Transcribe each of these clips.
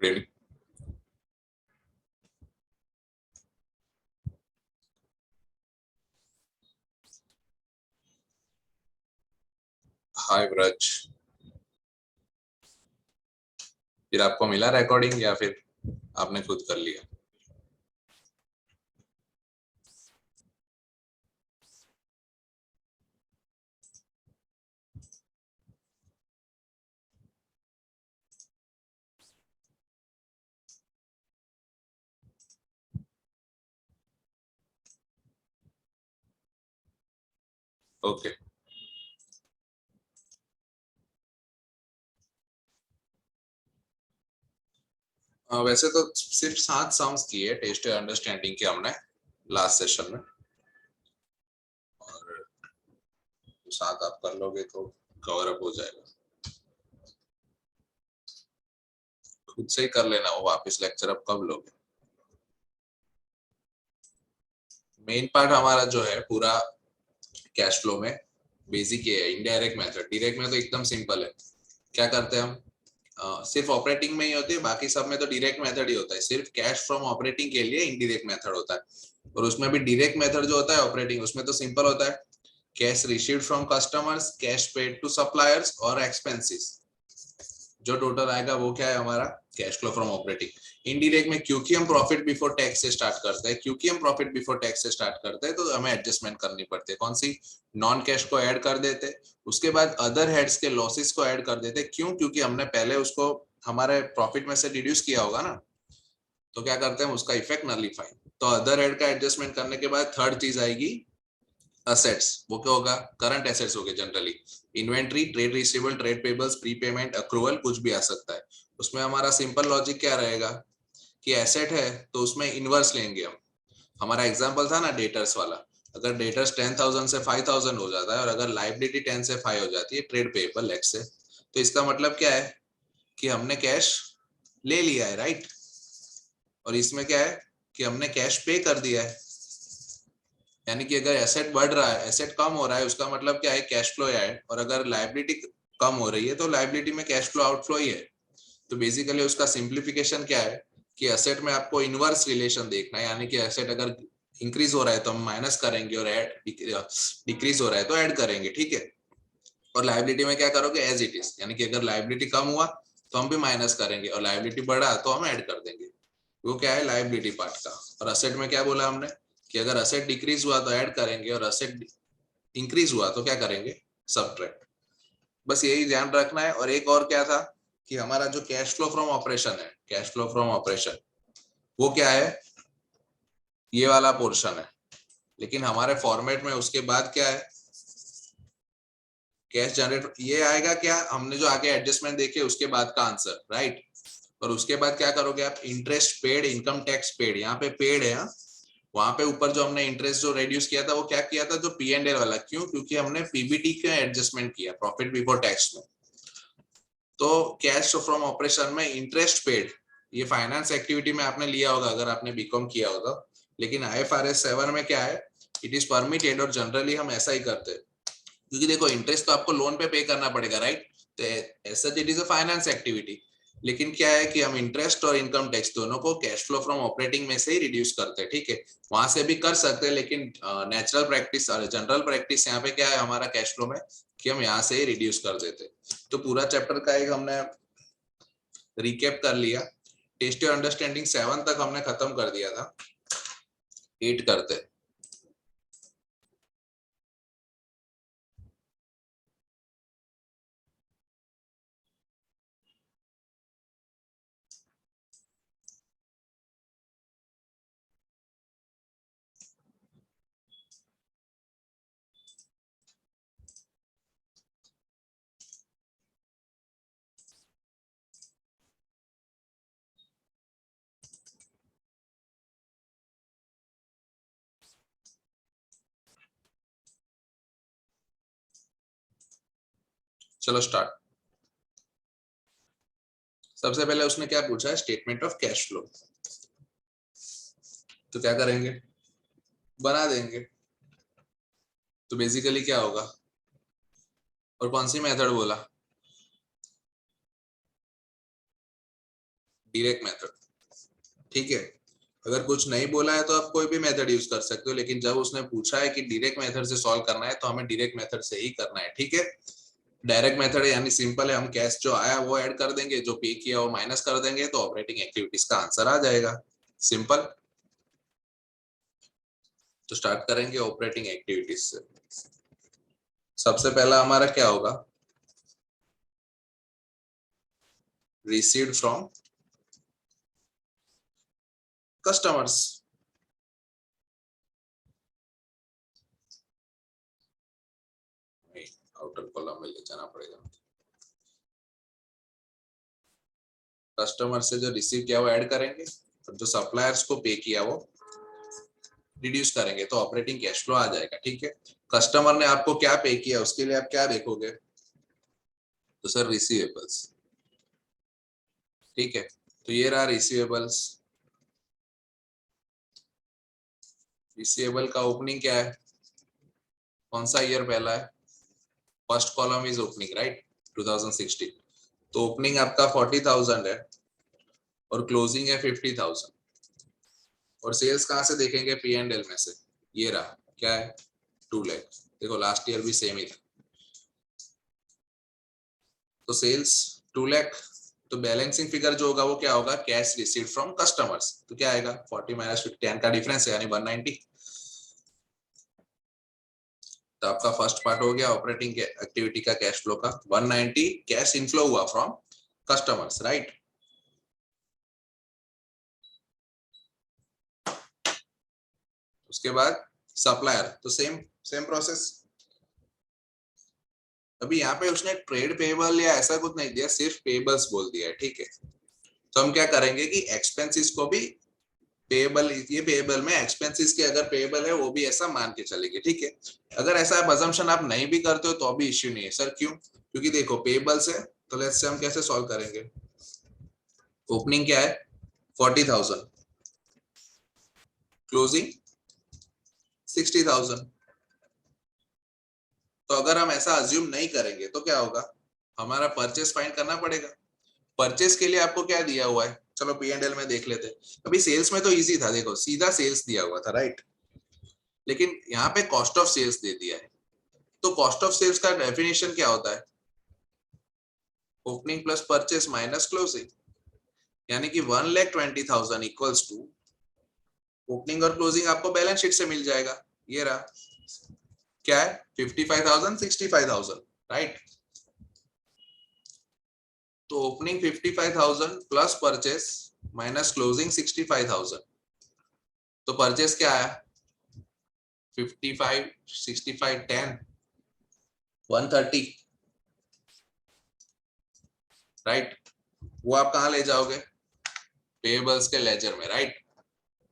Really? हाय ब्रज। फिर आपको मिला रिकॉर्डिंग या फिर आपने खुद कर लिया? ओके। वैसे तो सिर्फ 7 सॉन्ग्स किए टेस्ट अंडरस्टैंडिंग के हमने लास्ट सेशन में, और 7 आप कर लोगे तो कवर अप हो जाएगा। खुद से ही कर लेना, वो वापस लेक्चर अप कब लोगे? मेन पार्ट हमारा जो है पूरा कैश फ्लो में बेसिक ये है। इनडायरेक्ट मेथड, डायरेक्ट में तो एकदम सिंपल है। क्या करते हैं हम? सिर्फ ऑपरेटिंग में ही होती है, बाकी सब में तो डायरेक्ट मेथड ही होता है। सिर्फ कैश फ्रॉम ऑपरेटिंग के लिए इनडायरेक्ट मेथड होता है, और उसमें भी डायरेक्ट मेथड जो होता है ऑपरेटिंग, उसमें तो सिंपल होता है। Cash received from customers, cash paid to suppliers और एक्सपेंसेस, जो टोटल आएगा वो क्या है हमारा? Cash flow from operating. Indirect में क्योंकि हम प्रॉफिट बिफोर टैक्स से स्टार्ट करते हैं, तो हमें एडजस्टमेंट करनी पड़ती है। कौन सी? नॉन कैश को ऐड कर देते, उसके बाद अदर हेड्स के लॉसेस को ऐड कर देते। क्यों? क्योंकि हमने पहले उसको हमारे प्रॉफिट में से डिड्यूस किया होगा ना, तो क्या करते हैं उसका इफेक्ट नलिफाई। तो अदर हेड का एडजस्टमेंट करने के बाद थर्ड चीज आएगी असेट्स। वो क्या होगा? करंट एसेट्स हो गए generally. Inventory, trade receivable, trade payables, prepayment, accrual, कुछ भी आ सकता है। उसमें हमारा सिंपल लॉजिक क्या रहेगा कि एसेट है तो उसमें इनवर्स लेंगे हम। हमारा एग्जांपल था ना डेटर्स वाला। अगर डेटर्स 10,000 से 5,000 हो जाता है, और अगर लाइबिलिटी 10 से 5 हो जाती है, ट्रेड पेबल एक्स से, तो इसका मतलब क्या है कि हमने कैश ले लिया है, राइट? और इसमें क्या है कि हमने कैश पे कर दिया है। यानी कि अगर एसेट बढ़ रहा है, एसेट कम हो रहा है, उसका मतलब क्या है? Cash flow add. और अगर लायबिलिटी कम हो रही है तो लायबिलिटी में कैश फ्लो आउटफ्लो ही है। तो बेसिकली उसका सिंप्लीफिकेशन क्या है कि एसेट में आपको इनवर्स रिलेशन देखना है। यानी कि एसेट अगर इंक्रीज हो रहा है तो हम माइनस करेंगे, और डिक्रीज हो रहा है तो ऐड करेंगे, ठीक है? और लायबिलिटी में क्या करोगे? As it is. यानी कि अगर लायबिलिटी कम हुआ तो हम भी माइनस करेंगे, और लायबिलिटी बढ़ा तो हम ऐड कर देंगे। वो क्या है? लायबिलिटी पार्ट का। और असेट में क्या बोला हमने कि अगर असेट डिक्रीज हुआ तो ऐड करेंगे, और असेट इंक्रीज हुआ तो क्या करेंगे? सब्ट्रैक्ट। बस यही ध्यान रखना है। और एक और क्या था कि हमारा जो कैश फ्लो फ्रॉम ऑपरेशन है, कैश फ्लो फ्रॉम ऑपरेशन वो क्या है? ये वाला पोर्शन है। लेकिन हमारे फॉर्मेट में उसके बाद क्या है? कैश जनरेट, ये आएगा क्या? हमने जो आगे एडजस्टमेंट देखे उसके बाद का आंसर, राइट? और उसके बाद क्या करोगे आप? Interest paid, income tax paid. यहाँ पे पेड है, वहां पे ऊपर जो हमने इंटरेस्ट जो रेड्यूस किया था वो क्या किया था? जो पी एंड एल वाला। क्यों? क्योंकि हमने पीबीटी का एडजस्टमेंट किया, प्रॉफिट बिफोर टैक्स में। तो कैश फ्रॉम ऑपरेशन में इंटरेस्ट पेड, ये फाइनेंस एक्टिविटी में आपने लिया होगा अगर आपने बीकॉम किया होगा। लेकिन आईएफआरएस 7 में क्या है? इट इज परमिटेड, और जनरली हम ऐसा ही करते हैं। क्योंकि देखो इंटरेस्ट तो आपको लोन पे करना पड़ेगा, राइट? तो ऐसा it is a finance activity. लेकिन क्या है कि हम इंटरेस्ट और इनकम टैक्स दोनों को कैश फ्लो फ्रॉम ऑपरेटिंग में से ही रिड्यूस करते हैं, ठीक है? वहां से भी कर सकते हैं, लेकिन नेचुरल प्रैक्टिस और जनरल प्रैक्टिस यहाँ पे क्या है हमारा कैश फ्लो में, कि हम यहाँ से ही रिड्यूस कर देते हैं। तो पूरा चैप्टर का एक हमने रिकेप कर लिया। टेस्ट योर अंडरस्टैंडिंग 7 तक हमने खत्म कर दिया था। 8 करते हैं। चलो स्टार्ट। सबसे पहले उसने क्या पूछा है? Statement of cash flow. तो क्या करेंगे? बना देंगे। तो बेसिकली क्या होगा? और कौन सी मेथड बोला? डायरेक्ट मेथड, ठीक है। अगर कुछ नहीं बोला है तो आप कोई भी मेथड यूज कर सकते हो, लेकिन जब उसने पूछा है कि डायरेक्ट मेथड से सॉल्व करना है तो हमें डायरेक्ट मेथड से ही करना है, ठीक है। डायरेक्ट मेथड यानी सिंपल है, हम कैश जो आया वो ऐड कर देंगे, जो पे किया वो माइनस कर देंगे, तो ऑपरेटिंग एक्टिविटीज का आंसर आ जाएगा, सिंपल। तो स्टार्ट करेंगे ऑपरेटिंग एक्टिविटीज से। सबसे पहला हमारा क्या होगा, received from customers. Outer column में ले जाना पड़ेगा। कस्टमर से जो रिसीव किया वो ऐड करेंगे, और जो सप्लायर्स को पे किया वो रिड्यूस करेंगे, तो ऑपरेटिंग कैश फ्लो आ जाएगा, ठीक है। कस्टमर ने आपको क्या पे किया उसके लिए आप क्या देखोगे, तो सर रिसीवेबल्स, ठीक है। तो ये रहा रिसीवेबल्स। रिसीवेबल का ओपनिंग क्या है, कौन सा ईयर पहला है, first column is opening, right, 2016। तो ओपनिंग आपका 40,000 है और क्लोजिंग है 50,000। और सेल्स कहां से देखेंगे, पी एंड एल में से। ये रहा क्या है, 2 लाख। देखो लास्ट ईयर भी सेम ही था। तो सेल्स 2 लाख, तो बैलेंसिंग फिगर जो होगा वो क्या होगा, कैश रिसीव्ड फ्रॉम कस्टमर्स। तो क्या आएगा, 40 माइनस 10 का डिफरेंस है यानी 190। तो आपका फर्स्ट पार्ट हो गया ऑपरेटिंग एक्टिविटी का कैश फ्लो का, 190 कैश इनफ्लो हुआ फ्रॉम कस्टमर्स, राइट। उसके बाद सप्लायर, तो सेम सेम प्रोसेस। अभी यहाँ पे उसने ट्रेड पेबल या ऐसा कुछ नहीं दिया, सिर्फ पेबल्स बोल दिया है, ठीक है। तो हम क्या करेंगे कि एक्सपेंसेस को भी पेबल, ये पेबल में एक्सपेंसेस के अगर पेबल है वो भी ऐसा मान के चलेंगे, ठीक है। अगर ऐसा अजम्पशन आप नहीं भी करते हो तो भी इश्यू नहीं है सर, क्यों, क्योंकि देखो पेबल्स है, तो लेट्स से हम कैसे सॉल्व करेंगे। ओपनिंग क्या है 40,000, क्लोजिंग 60,000। तो अगर हम ऐसा अज्यूम नहीं करेंगे तो क्या होगा, हमारा परचेस फाइंड करना पड़ेगा। परचेस के लिए आपको क्या दिया हुआ है, चलो पी एंड एल में देख लेते। अभी सेल्स में तो इजी था, देखो सीधा सेल्स दिया हुआ था, राइट। लेकिन यहाँ पे कॉस्ट ऑफ सेल्स दे दिया है। तो कॉस्ट ऑफ सेल्स का डेफिनेशन क्या होता है, opening plus purchase minus closing, यानी कि 1,20,000 इक्वल्स टू ओपनिंग और क्लोजिंग आपको बैलेंस शीट से मिल जाएगा। ये रहा क्या है, 55,000 65,000, राइट। तो opening 55,000 plus purchase minus closing 65,000। तो परचेस क्या आया, 55 65 10 130, राइट। वो आप कहां ले जाओगे, पेएबल्स के लेजर में, राइट।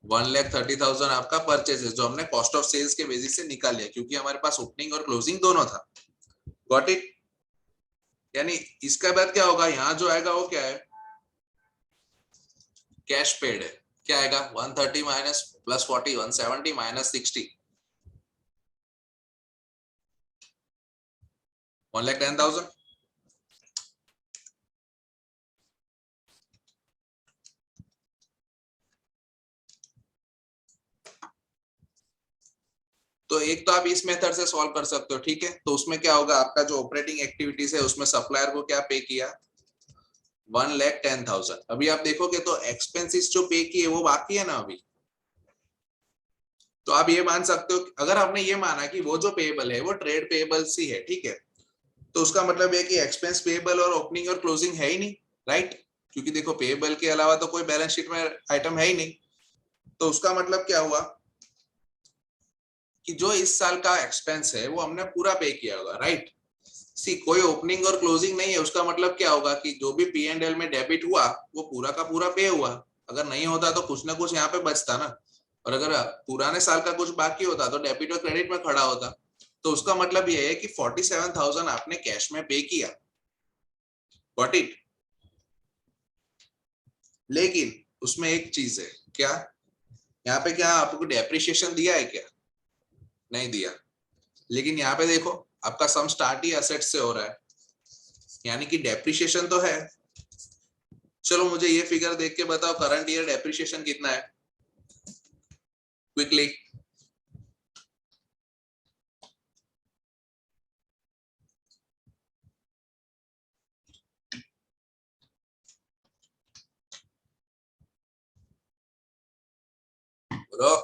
1,30,000 आपका परचेस है जो हमने कॉस्ट ऑफ सेल्स के बेसिस से निकाल लिया, क्योंकि हमारे पास ओपनिंग और क्लोजिंग दोनों था। Got it. यानी इसके बाद क्या होगा, यहां जो आएगा वो क्या है, कैश पेड है। क्या आएगा, 130 माइनस प्लस 40 170 माइनस 60, 1,10,000। तो एक तो आप इस मेथड से सॉल्व कर सकते हो, ठीक है। तो उसमें क्या होगा, आपका जो ऑपरेटिंग एक्टिविटीज है उसमें सप्लायर को क्या पे किया, 1,10,000। अभी आप देखोगे तो एक्सपेंसेस जो पे किए वो बाकी है ना अभी। तो आप ये मान सकते हो, अगर आपने ये माना कि वो जो पेएबल है वो ट्रेड पेएबल्स ही है, ठीक है, तो उसका मतलब है कि एक्सपेंस पेएबल और ओपनिंग और क्लोजिंग है ही नहीं, राइट। क्योंकि देखो पेएबल के अलावा तो कोई बैलेंस शीट में आइटम है ही नहीं। तो उसका मतलब क्या हुआ कि जो इस साल का एक्सपेंस है वो हमने पूरा पे किया होगा, राइट। सी कोई ओपनिंग और क्लोजिंग नहीं है, उसका मतलब क्या होगा कि जो भी पी एंड एल में डेबिट हुआ वो पूरा का पूरा पे हुआ। अगर नहीं होता तो कुछ ना कुछ यहाँ पे बचता ना। और अगर पुराने साल का कुछ बाकी होता तो डेबिट और क्रेडिट में खड़ा होता। तो उसका मतलब ये है कि 47,000 आपने कैश में पे किया, गॉट इट। लेकिन उसमें एक चीज है, क्या, यहाँ पे क्या आपको डेप्रिसिएशन दिया है क्या, नहीं दिया। लेकिन यहाँ पे देखो आपका सम स्टार्ट ही असेट से हो रहा है, यानी कि डेप्रिसिएशन तो है। चलो मुझे ये फिगर देख के बताओ करंट ईयर डेप्रिसिएशन कितना है क्विकली। बोलो।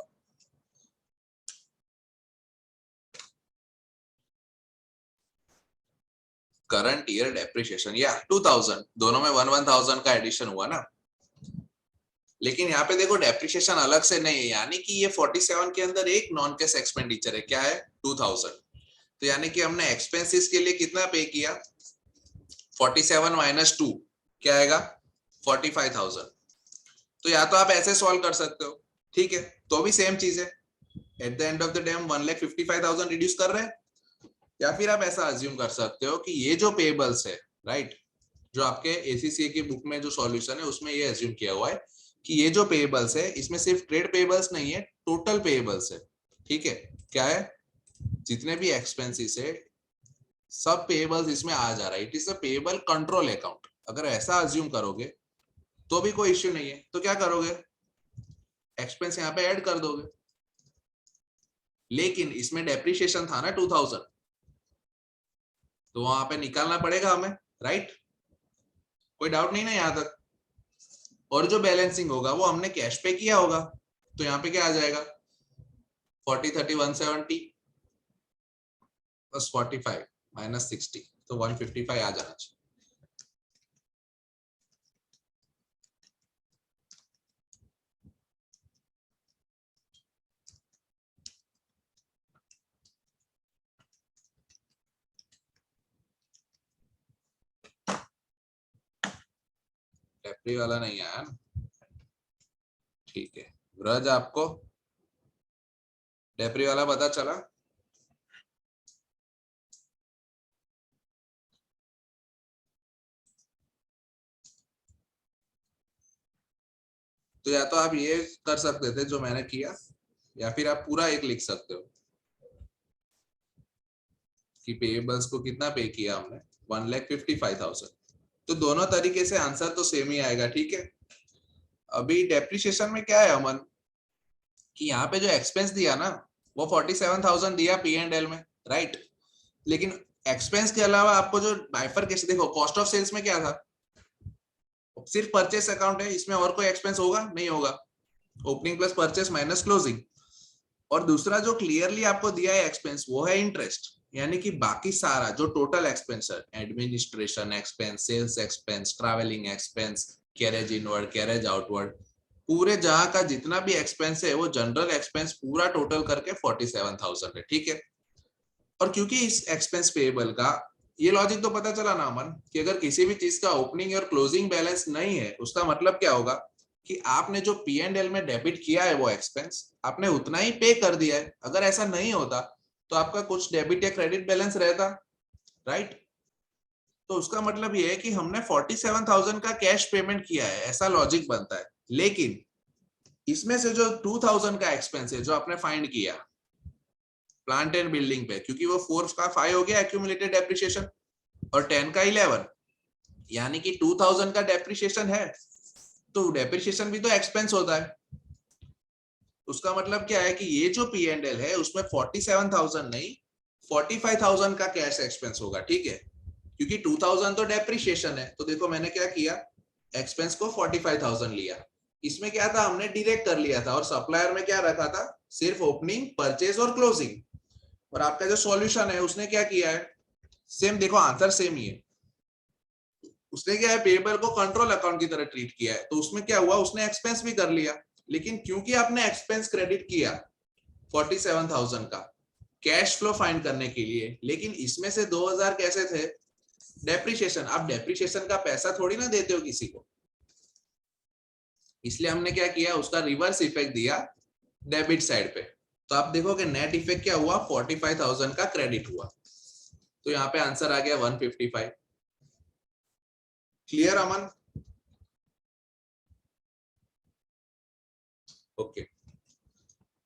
करंट ईयर डेप्रिसिएशन या 2000 दोनों में 1000 का एडिशन हुआ ना, लेकिन यहाँ पे देखो डेप्रिसिएशन अलग से नहीं है, यानी कि ये 47 के अंदर एक नॉन कैश एक्सपेंडिचर है, क्या है 2000। तो यानी कि हमने एक्सपेंसेस के लिए कितना पे किया 47 माइनस 2 क्या आएगा 45,000। तो या तो आप ऐसे सॉल्व कर सकते हो, ठीक है, तो भी सेम चीज है, at the end of the day हम 1,55,000 रिड्यूस कर रहे हैं, या फिर आप ऐसा अज्यूम कर सकते हो कि ये जो पेबल्स है राइट, जो आपके एसीसीए की बुक में जो सॉल्यूशन है उसमें ये अज्यूम किया हुआ है कि ये जो पेबल्स है इसमें सिर्फ ट्रेड पेबल्स नहीं है, टोटल पेबल्स है, ठीक है, क्या है जितने भी एक्सपेंसेस है सब पेबल्स इसमें आ जा रहा है, it is a payable control account. अगर ऐसा अज्यूम करोगे तो भी कोई इश्यू नहीं है, तो क्या करोगे एक्सपेंस यहाँ पे ऐड कर दोगे, लेकिन इसमें डेप्रिसिएशन था ना 2000, तो वहां पे निकालना पड़ेगा हमें, राइट, कोई डाउट नहीं ना यहाँ तक। और जो बैलेंसिंग होगा वो हमने कैश पे किया होगा, तो यहाँ पे क्या आ जाएगा 40 30 170 प्लस 45 माइनस 60, तो 155 आ जाना चाहिए। डेप्री वाला नहीं आया ना, ठीक है, ब्रज आपको डेप्री वाला पता चला। तो या तो आप ये कर सकते थे जो मैंने किया, या फिर आप पूरा एक लिख सकते हो कि पेएबल्स को कितना पे किया हमने 1,55,000। तो दोनों तरीके से आंसर तो सेम ही आएगा, ठीक है। अभी डेप्रिसिएशन में क्या है अमन कि यहाँ पे जो एक्सपेंस दिया ना वो 47,000 दिया पी एंड एल में, राइट, लेकिन एक्सपेंस के अलावा आपको जो बाइफरकेशन देखो, कॉस्ट ऑफ सेल्स में क्या था सिर्फ परचेस अकाउंट है, इसमें और कोई एक्सपेंस होगा नहीं होगा, opening plus purchase minus closing. और दूसरा जो क्लियरली आपको दिया है एक्सपेंस वो है इंटरेस्ट, यानी कि बाकी सारा जो टोटल एक्सपेंस है administration expense, sales expense, travelling expense, carriage inward, carriage outward, पूरे जहां का जितना भी एक्सपेंस है वो जनरल एक्सपेंस पूरा टोटल करके 47,000 है, ठीक है। और क्योंकि इस एक्सपेंस पेएबल का ये लॉजिक तो पता चला ना अमन कि अगर किसी भी चीज का ओपनिंग और क्लोजिंग बैलेंस नहीं है उसका मतलब क्या होगा कि आपने जो पी एंड एल में डेबिट किया है वो एक्सपेंस आपने उतना ही पे कर दिया है। अगर ऐसा नहीं होता तो आपका कुछ डेबिट या क्रेडिट बैलेंस रहता, राइट। तो उसका मतलब ये है कि हमने 47,000 का कैश पेमेंट किया है, ऐसा लॉजिक बनता है। लेकिन इसमें से जो 2,000 का एक्सपेंस है जो आपने फाइंड किया प्लांट एंड बिल्डिंग पे, क्योंकि वो 4 का 5 हो गया एक्यूमुलेटेड डेप्रिसिएशन और 10 का 11, यानी कि 2000 का डेप्रिसिएशन है, तो डेप्रिसिएशन भी तो एक्सपेंस होता है। उसका मतलब क्या है कि ये जो पी एंड एल है उसमें 47,000 नहीं 45,000 का कैश एक्सपेंस होगा, ठीक है, क्योंकि 2000 तो डेप्रिसिएशन है। तो देखो मैंने क्या किया एक्सपेंस को 45,000 लिया, इसमें क्या था हमने डायरेक्ट कर लिया था, और सप्लायर में क्या रखा था सिर्फ ओपनिंग परचेज और क्लोजिंग। और आपका जो सॉल्यूशन है उसने क्या किया है सेम, देखो आंसर सेम ही है, उसने क्या है पेएबल को कंट्रोल अकाउंट की तरह ट्रीट किया है, तो उसमें क्या हुआ उसने एक्सपेंस भी कर लिया। लेकिन क्योंकि आपने एक्सपेंस क्रेडिट किया 47,000 का कैश फ्लो फाइंड करने के लिए, लेकिन इसमें से 2,000 कैसे थे डेप्रिसिएशन, आप डेप्रिसिएशन का पैसा थोड़ी ना देते हो किसी को, इसलिए हमने क्या किया उसका रिवर्स इफेक्ट दिया डेबिट साइड पे। तो आप देखोगे नेट इफेक्ट क्या हुआ 45,000 का क्रेडिट हुआ, तो यहाँ पे आंसर आ गया 155। क्लियर अमन? ओके,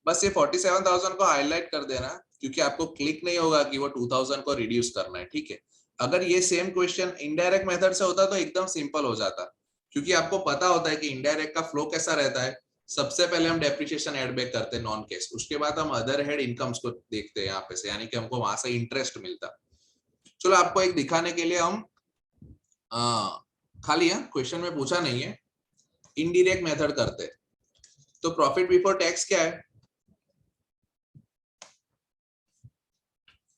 बस ये 47,000 को हाईलाइट कर देना क्योंकि आपको क्लिक नहीं होगा कि वो 2000 को रिड्यूस करना है, ठीक है। अगर ये सेम क्वेश्चन इनडायरेक्ट मेथड से होता तो एकदम सिंपल हो जाता, क्योंकि आपको पता होता है कि इनडायरेक्ट का फ्लो कैसा रहता है। सबसे पहले हम डेप्रिसिएशन ऐड बैक करते हैं नॉन कैश, उसके बाद हम अदर हेड इनकम्स को देखते हैं यहाँ पे से, यानी कि हमको वहां से इंटरेस्ट मिलता। चलो आपको एक दिखाने के लिए हम खाली क्वेश्चन में पूछा नहीं है, इनडायरेक्ट मेथड करते हैं। तो प्रॉफिट बिफोर टैक्स क्या है?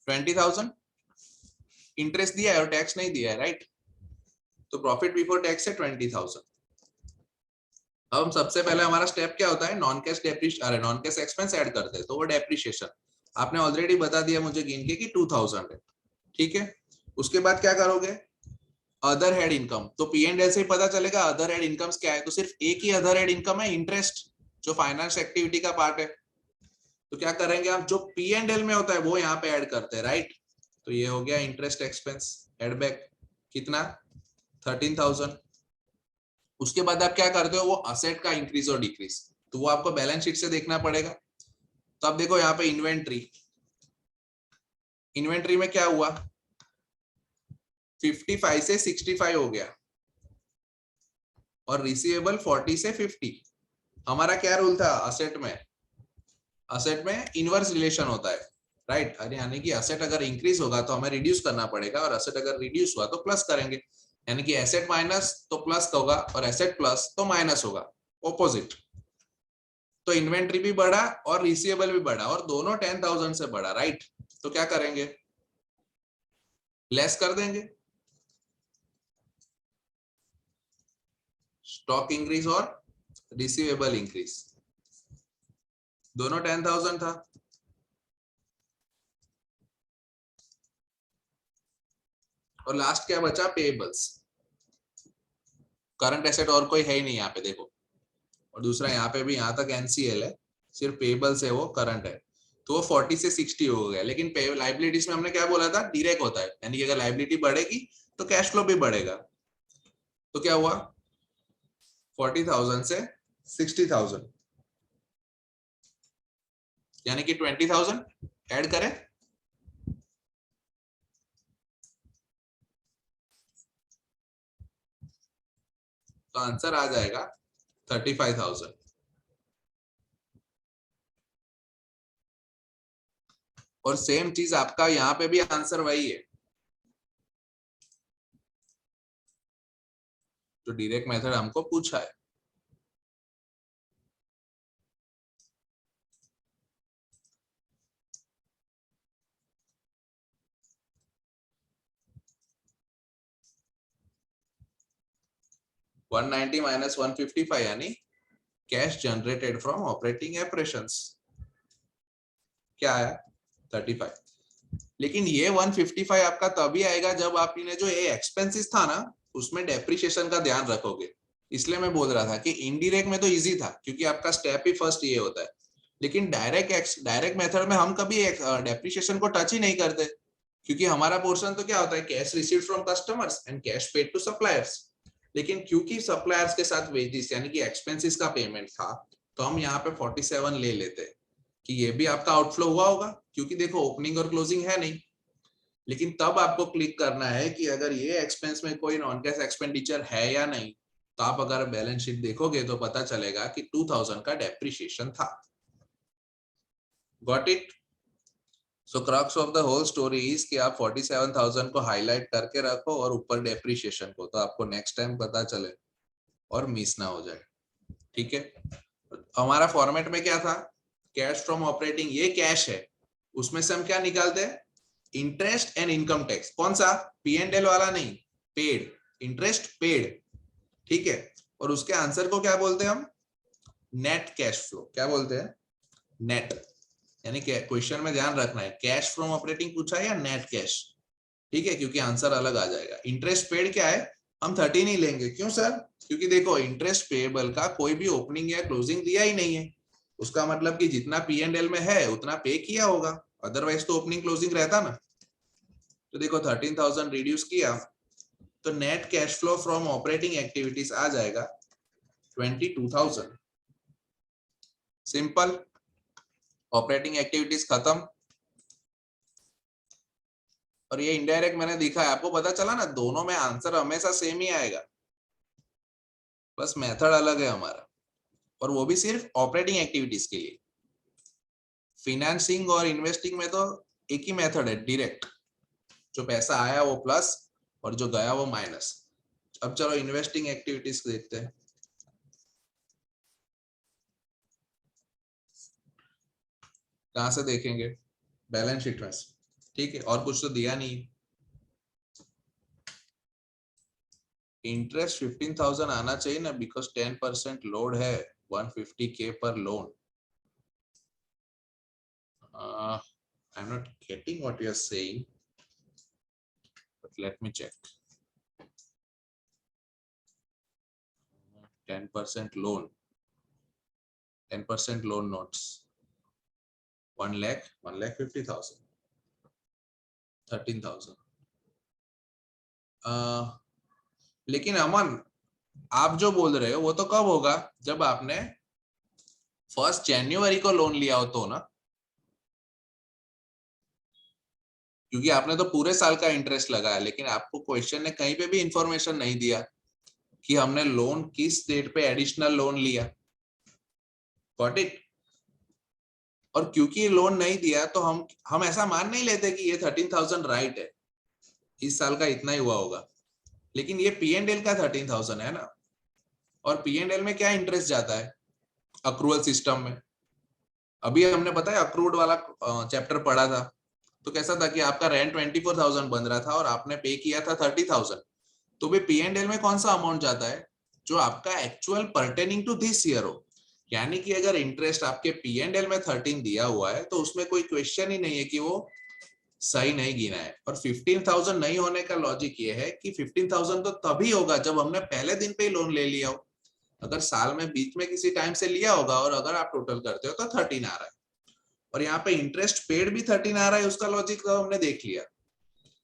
20,000 इंटरेस्ट दिया है और टैक्स नहीं दिया है, राइट? तो प्रॉफिट बिफोर टैक्स है 20,000। अब हम सबसे पहले हमारा स्टेप क्या होता है, non cash non cash expense add करते हैं। तो वो डेप्रिसिएशन आपने ऑलरेडी बता दिया मुझे गिन के कि 2000 है, ठीक है। उसके बाद क्या करोगे, अदर हेड इनकम। तो पी एंड एल से ही पता चलेगा अदर हेड इनकम्स क्या है। तो सिर्फ एक ही अदर हेड इनकम है, इंटरेस्ट, जो फाइनेंस एक्टिविटी का पार्ट है। तो क्या करेंगे आप, जो पी एंड एल में होता है वो यहाँ पे ऐड करते हैं, राइट? तो ये हो गया इंटरेस्ट एक्सपेंस एड बैक, कितना, 13,000। उसके बाद आप क्या करते हो, वो असेट का इंक्रीज और डिक्रीज, तो वो आपको बैलेंस शीट से देखना पड़ेगा। तो आप देखो यहाँ पे इन्वेंट्री, इन्वेंट्री में क्या हुआ, 55 से 65 हो गया, और रिसीवेबल 40 से 50। हमारा क्या रूल था, असेट में इनवर्स रिलेशन होता है, राइट? यानी कि असेट अगर इंक्रीज होगा तो हमें रिड्यूस करना पड़ेगा, और असेट अगर रिड्यूस हुआ तो प्लस करेंगे। यानी कि एसेट माइनस तो प्लस होगा, और एसेट प्लस तो माइनस होगा, ऑपोजिट। तो इन्वेंट्री भी बढ़ा और रिसीवेबल भी बढ़ा, और दोनों 10,000 से बढ़ा, राइट? तो क्या करेंगे, लेस कर देंगे। स्टॉक इंक्रीज और रिसीवेबल इंक्रीज, दोनों 10,000 था। और लास्ट क्या बचा, पेएबल्स। करंट एसेट और कोई है ही नहीं यहाँ पे, देखो। और दूसरा यहाँ पे भी, यहाँ तक एनसीएल है, सिर्फ पेएबल्स है, वो करंट है। तो वो 40 से 60 हो गया। लेकिन लाइबिलिटीज में हमने क्या बोला था, डायरेक्ट होता है, यानी कि अगर लाइबिलिटी बढ़ेगी तो कैश फ्लो भी बढ़ेगा। तो क्या हुआ, 40,000 से 60,000, यानी कि 20,000 ऐड करें। तो आंसर आ जाएगा 35,000। और सेम चीज आपका यहाँ पे भी आंसर वही है। तो डायरेक्ट मेथड हमको पूछा है। -190 -155 यानी cash generated from operating operations, क्या आया, 35। लेकिन ये 155 आपका तभी आएगा जब आपने जो ये एक्सपेंसेस था ना, उसमें डेप्रिसिएशन का ध्यान रखोगे। इसलिए मैं बोल रहा था कि इनडायरेक्ट में तो इजी था, क्योंकि आपका स्टेप ही फर्स्ट ये होता है। लेकिन डायरेक्ट मेथड में हम कभी डेप्रिसिएशन को टच ही नहीं करते, क्योंकि हमारा पोर्शन तो क्या होता है, cash received from customers and cash paid to suppliers. लेकिन क्योंकि सप्लायर्स के साथ वेजेस यानी कि एक्सपेंसेस का पेमेंट था, तो हम यहाँ पे 47 ले लेते हैं कि ये भी आपका आउटफ्लो हुआ होगा, क्योंकि देखो ओपनिंग और क्लोजिंग है नहीं। लेकिन तब आपको क्लिक करना है कि अगर ये एक्सपेंस में कोई नॉन कैश एक्सपेंडिचर है या नहीं। तो आप अगर बैलेंस शीट देखोगे तो पता चलेगा कि 2000 का डेप्रिसिएशन था। Got it? So crux of the whole story is कि आप 47,000 को हाईलाइट करके रखो और ऊपर डेप्रिसिएशन को, तो आपको नेक्स्ट टाइम पता चले और मिस ना हो जाए, ठीक है। हमारा फॉर्मेट में क्या था, कैश फ्रॉम ऑपरेटिंग, ये कैश है, उसमें से हम क्या निकालते हैं, इंटरेस्ट एंड इनकम टैक्स। कौन सा, पी एंड एल वाला नहीं, पेड, इंटरेस्ट पेड, ठीक है। और उसके आंसर को क्या बोलते हैं हम, नेट कैश फ्लो। क्या बोलते हैं, नेट। यानी क्वेश्चन में ध्यान रखना है, कैश फ्रॉम ऑपरेटिंग पूछा है या नेट कैश, ठीक है, क्योंकि आंसर अलग आ जाएगा। इंटरेस्ट पेड क्या है, हम 30 नहीं लेंगे, क्यों सर, क्योंकि देखो इंटरेस्ट पेएबल का कोई भी ओपनिंग या क्लोजिंग दिया ही नहीं है। उसका मतलब कि जितना पी एंड एल में है उतना पे किया होगा, अदरवाइज तो ओपनिंग क्लोजिंग रहता ना। तो देखो 13,000 रिड्यूस किया, तो net cash flow from operating activities आ जाएगा 22,000। सिंपल, ऑपरेटिंग एक्टिविटीज खत्म। और ये इनडायरेक्ट मैंने दिखा है, आपको पता चला ना, दोनों में आंसर हमेशा सेम ही आएगा। बस मेथड अलग है हमारा, और वो भी सिर्फ ऑपरेटिंग एक्टिविटीज के लिए। फिनेंसिंग और इन्वेस्टिंग में तो एक ही मेथड है, डायरेक्ट, जो पैसा आया वो प्लस और जो गया वो माइनस। अब चलो इन्वेस्टिंग एक्टिविटीज देखते हैं। कहां से देखेंगे? बैलेंस शीट में से, ठीक है, और कुछ तो दिया नहीं। इंटरेस्ट 15,000 आना चाहिए ना, बिकॉज 10% लोड है, 150K पर loan. I am not getting what you are saying, but let me check. 10% loan, 10% loan notes, 1,50,000, 13,000। लेकिन अमन, आप जो बोल रहे हो वो तो कब होगा? जब आपने 1 जनवरी को लोन लिया हो तो ना, क्योंकि आपने तो पूरे साल का इंटरेस्ट लगाया, लेकिन आपको क्वेश्चन ने कहीं पे भी इंफॉर्मेशन नहीं दिया कि हमने लोन किस डेट पे एडिशनल लोन लिया। Got it? और क्योंकि लोन नहीं दिया तो हम ऐसा मान नहीं लेते कि ये 13,000 राइट है, इस साल का इतना ही हुआ होगा, लेकिन ये P&L का 13,000 है ना। और P&L में क्या इंटरेस्ट जाता है? अक्रूवल सिस्टम में। अभी हमने पता है अक्रूड वाला चैप्टर पढ़ा था, तो कैसा था कि आपका रेंट 24,000 बन रहा था और आपने पे किया था 30,000, तो भी P&L में कौन सा अमाउंट जाता है? जो आपका actual pertaining to this year हो। यानी कि अगर इंटरेस्ट आपके P&L में 13 दिया हुआ है तो उसमें कोई क्वेश्चन ही नहीं है कि वो सही नहीं गिना है। और 15,000 नहीं होने का लॉजिक ये है कि 15,000 तो तभी होगा जब हमने पहले दिन पे ही लोन ले लिया हो। अगर साल में बीच में किसी टाइम से लिया होगा और अगर आप टोटल करते हो तो 13 आ रहा है, और यहाँ पे इंटरेस्ट पेड भी 13 आ रहा है, उसका लॉजिक तो हमने देख लिया,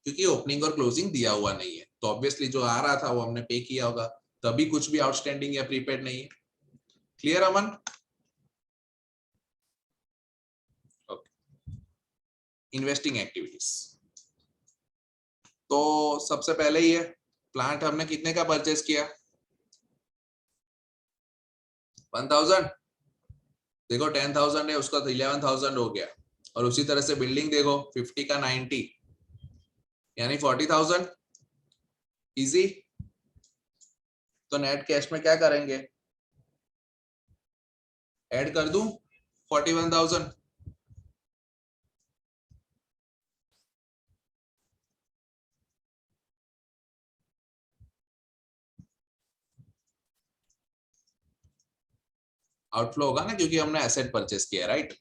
क्योंकि ओपनिंग और क्लोजिंग दिया हुआ नहीं है, तो ऑब्वियसली जो आ रहा था वो हमने पे किया होगा, तभी कुछ भी आउटस्टैंडिंग या प्रीपेड नहीं है। क्लियर अमन? इन्वेस्टिंग एक्टिविटीज, तो सबसे पहले ये प्लांट हमने कितने का परचेज किया? 1,000। देखो 10,000 है उसका तो 11,000 हो गया, और उसी तरह से बिल्डिंग देखो 50 का 90, यानी 40,000। इजी। तो नेट कैश में क्या करेंगे? ऐड कर दूं 41,000। आउटफ्लो होगा ना, क्योंकि हमने एसेट परचेस किया, राइट?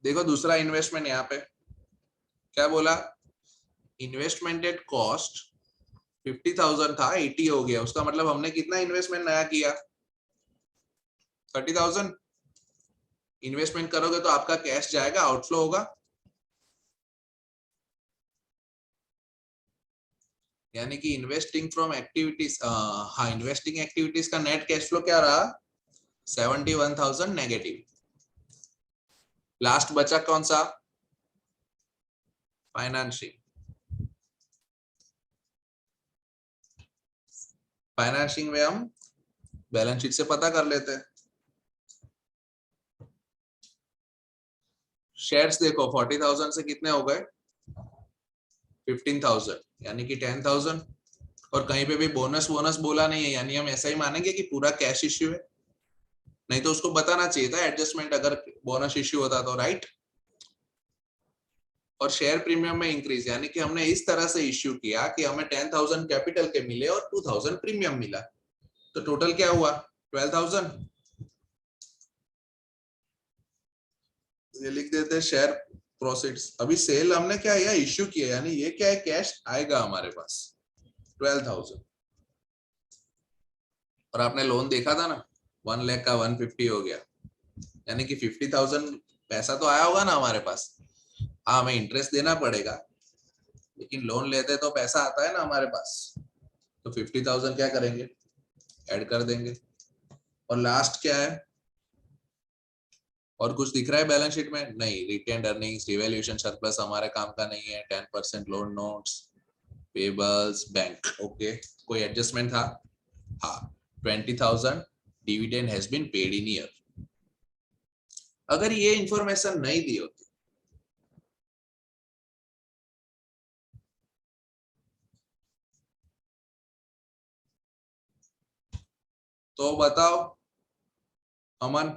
देखो दूसरा इन्वेस्टमेंट यहाँ पे क्या बोला? इन्वेस्टमेंट एट कॉस्ट 50,000 था, 80 हो गया, उसका मतलब हमने कितना इन्वेस्टमेंट नया किया? 30,000। इन्वेस्टमेंट करोगे तो आपका कैश जाएगा, आउटफ्लो होगा, यानी कि इन्वेस्टिंग फ्रॉम एक्टिविटीज, हाँ, इन्वेस्टिंग एक्टिविटीज का नेट कैश फ्लो क्या रहा? 71,000 नेगेटिव। लास्ट बचा कौन सा? फाइनेंसिंग। फाइनेंसिंग में हम बैलेंस शीट से पता कर लेते हैं। शेयर्स देखो 40,000 से कितने हो गए? 15,000, यानी कि 10,000। और कहीं पे भी बोनस बोनस बोला नहीं है, यानी हम ऐसा ही मानेंगे कि पूरा कैश इश्यू है, नहीं तो उसको बताना चाहिए था एडजस्टमेंट अगर बोनस इश्यू होता तो, राइट? और शेयर प्रीमियम में इंक्रीज, यानी कि हमने इस तरह से इश्यू किया कि हमें 10,000 कैपिटल के मिले और 2,000 प्रीमियम मिला, तो टोटल क्या हुआ? 12,000। ये लिख देते हैं शेयर प्रोसीड्स। अभी सेल हमने क्या है इश्यू किया, यानी ये क्या है, कैश आएगा हमारे पास 12,000। और आपने लोन देखा था ना, 1 लाख का 150 हो गया, यानी कि 50,000 पैसा तो आया होगा ना हमारे पास। हाँ, हमें इंटरेस्ट देना पड़ेगा, लेकिन लोन लेते तो पैसा आता है ना हमारे पास, तो 50,000 क्या करेंगे? ऐड कर देंगे। और लास्ट क्या है? और कुछ दिख रहा है बैलेंस शीट में? नहीं। रिटेन्ड अर्निंग्स, रिवैल्यूएशन सरप्लस हमारे काम का नहीं है। 10% loan notes, payables, bank. Okay, कोई एडजस्टमेंट था? हाँ, 20,000 dividend has been paid in year. अगर ये इंफॉर्मेशन नहीं दी होती तो बताओ अमन,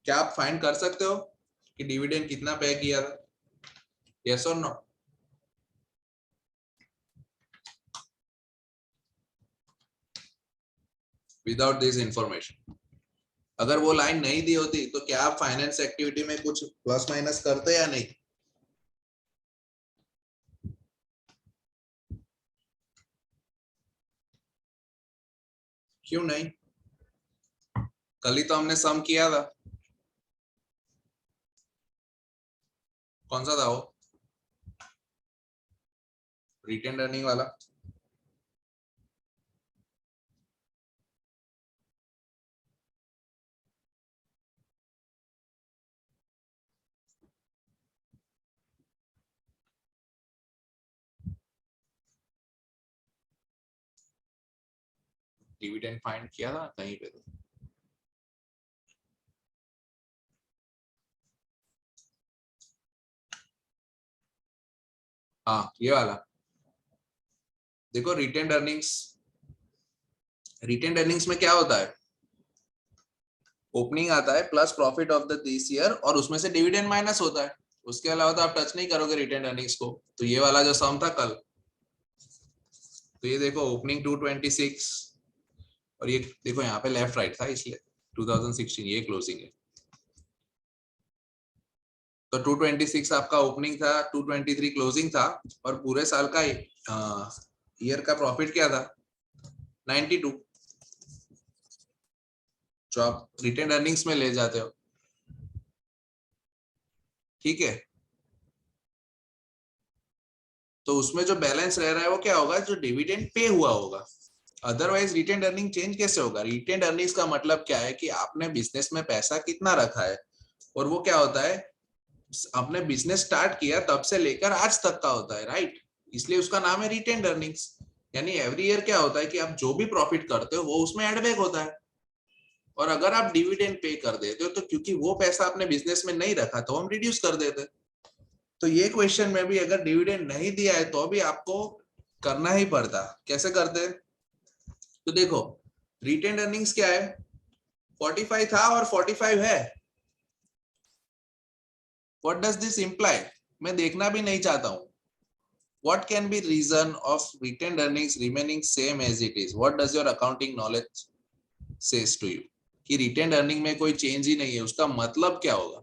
क्या आप फाइंड कर सकते हो कि डिविडेंड कितना पे किया था? यस और नो? विदाउट दिस इंफॉर्मेशन, अगर वो लाइन नहीं दी होती तो क्या आप फाइनेंस एक्टिविटी में कुछ प्लस माइनस करते या नहीं? क्यों नहीं? कल ही तो हमने सम किया था। कौन सा था वो? रिटेन अर्निंग वाला। डिविडेंड फाइंड किया था कहीं पे तो। हाँ, ये वाला देखो। रिटेन अर्निंग्स में क्या होता है? ओपनिंग आता है plus profit of the this year और उसमें से डिविडेंड माइनस होता है। उसके अलावा तो आप टच नहीं करोगे रिटेन अर्निंग्स को। तो ये वाला जो सम था कल, तो ये देखो ओपनिंग 226 और ये देखो यहाँ पे लेफ्ट राइट था इसलिए 2016, ये क्लोजिंग है। तो 226 आपका ओपनिंग था, 223 क्लोजिंग था और पूरे साल का ईयर का प्रॉफिट क्या था? 92, जो आप रिटेन अर्निंग्स में ले जाते हो। ठीक है, तो उसमें जो बैलेंस रह रहा है वो क्या होगा? जो डिविडेंड पे हुआ होगा। अदरवाइज रिटेन अर्निंग चेंज कैसे होगा? रिटेन अर्निंग्स का मतलब क्या है कि आपने बिजनेस में पैसा कितना रखा है, और वो क्या होता है, आपने बिजनेस स्टार्ट किया तब से लेकर आज तक का होता है, राइट? इसलिए उसका नाम है रिटेन अर्निंग्स। यानी एवरी ईयर क्या होता है कि आप जो भी प्रॉफिट करते हो वो उसमें एड बैक होता है। और अगर आप डिविडेंड पे कर देते हो तो क्योंकि वो पैसा आपने बिजनेस में नहीं रखा तो हम रिड्यूस कर देते। तो ये क्वेश्चन में भी अगर डिविडेंड नहीं दिया है तो भी आपको करना ही पड़ता। कैसे करते? तो देखो, रिटेन अर्निंग्स क्या है? 45 था और 45 है। What does this imply? मैं देखना भी नहीं चाहता हूं। What can be reason of retained earnings remaining same as it is? What does your accounting knowledge says to you? कि retained earning में कोई चेंज ही नहीं है, उसका मतलब क्या होगा?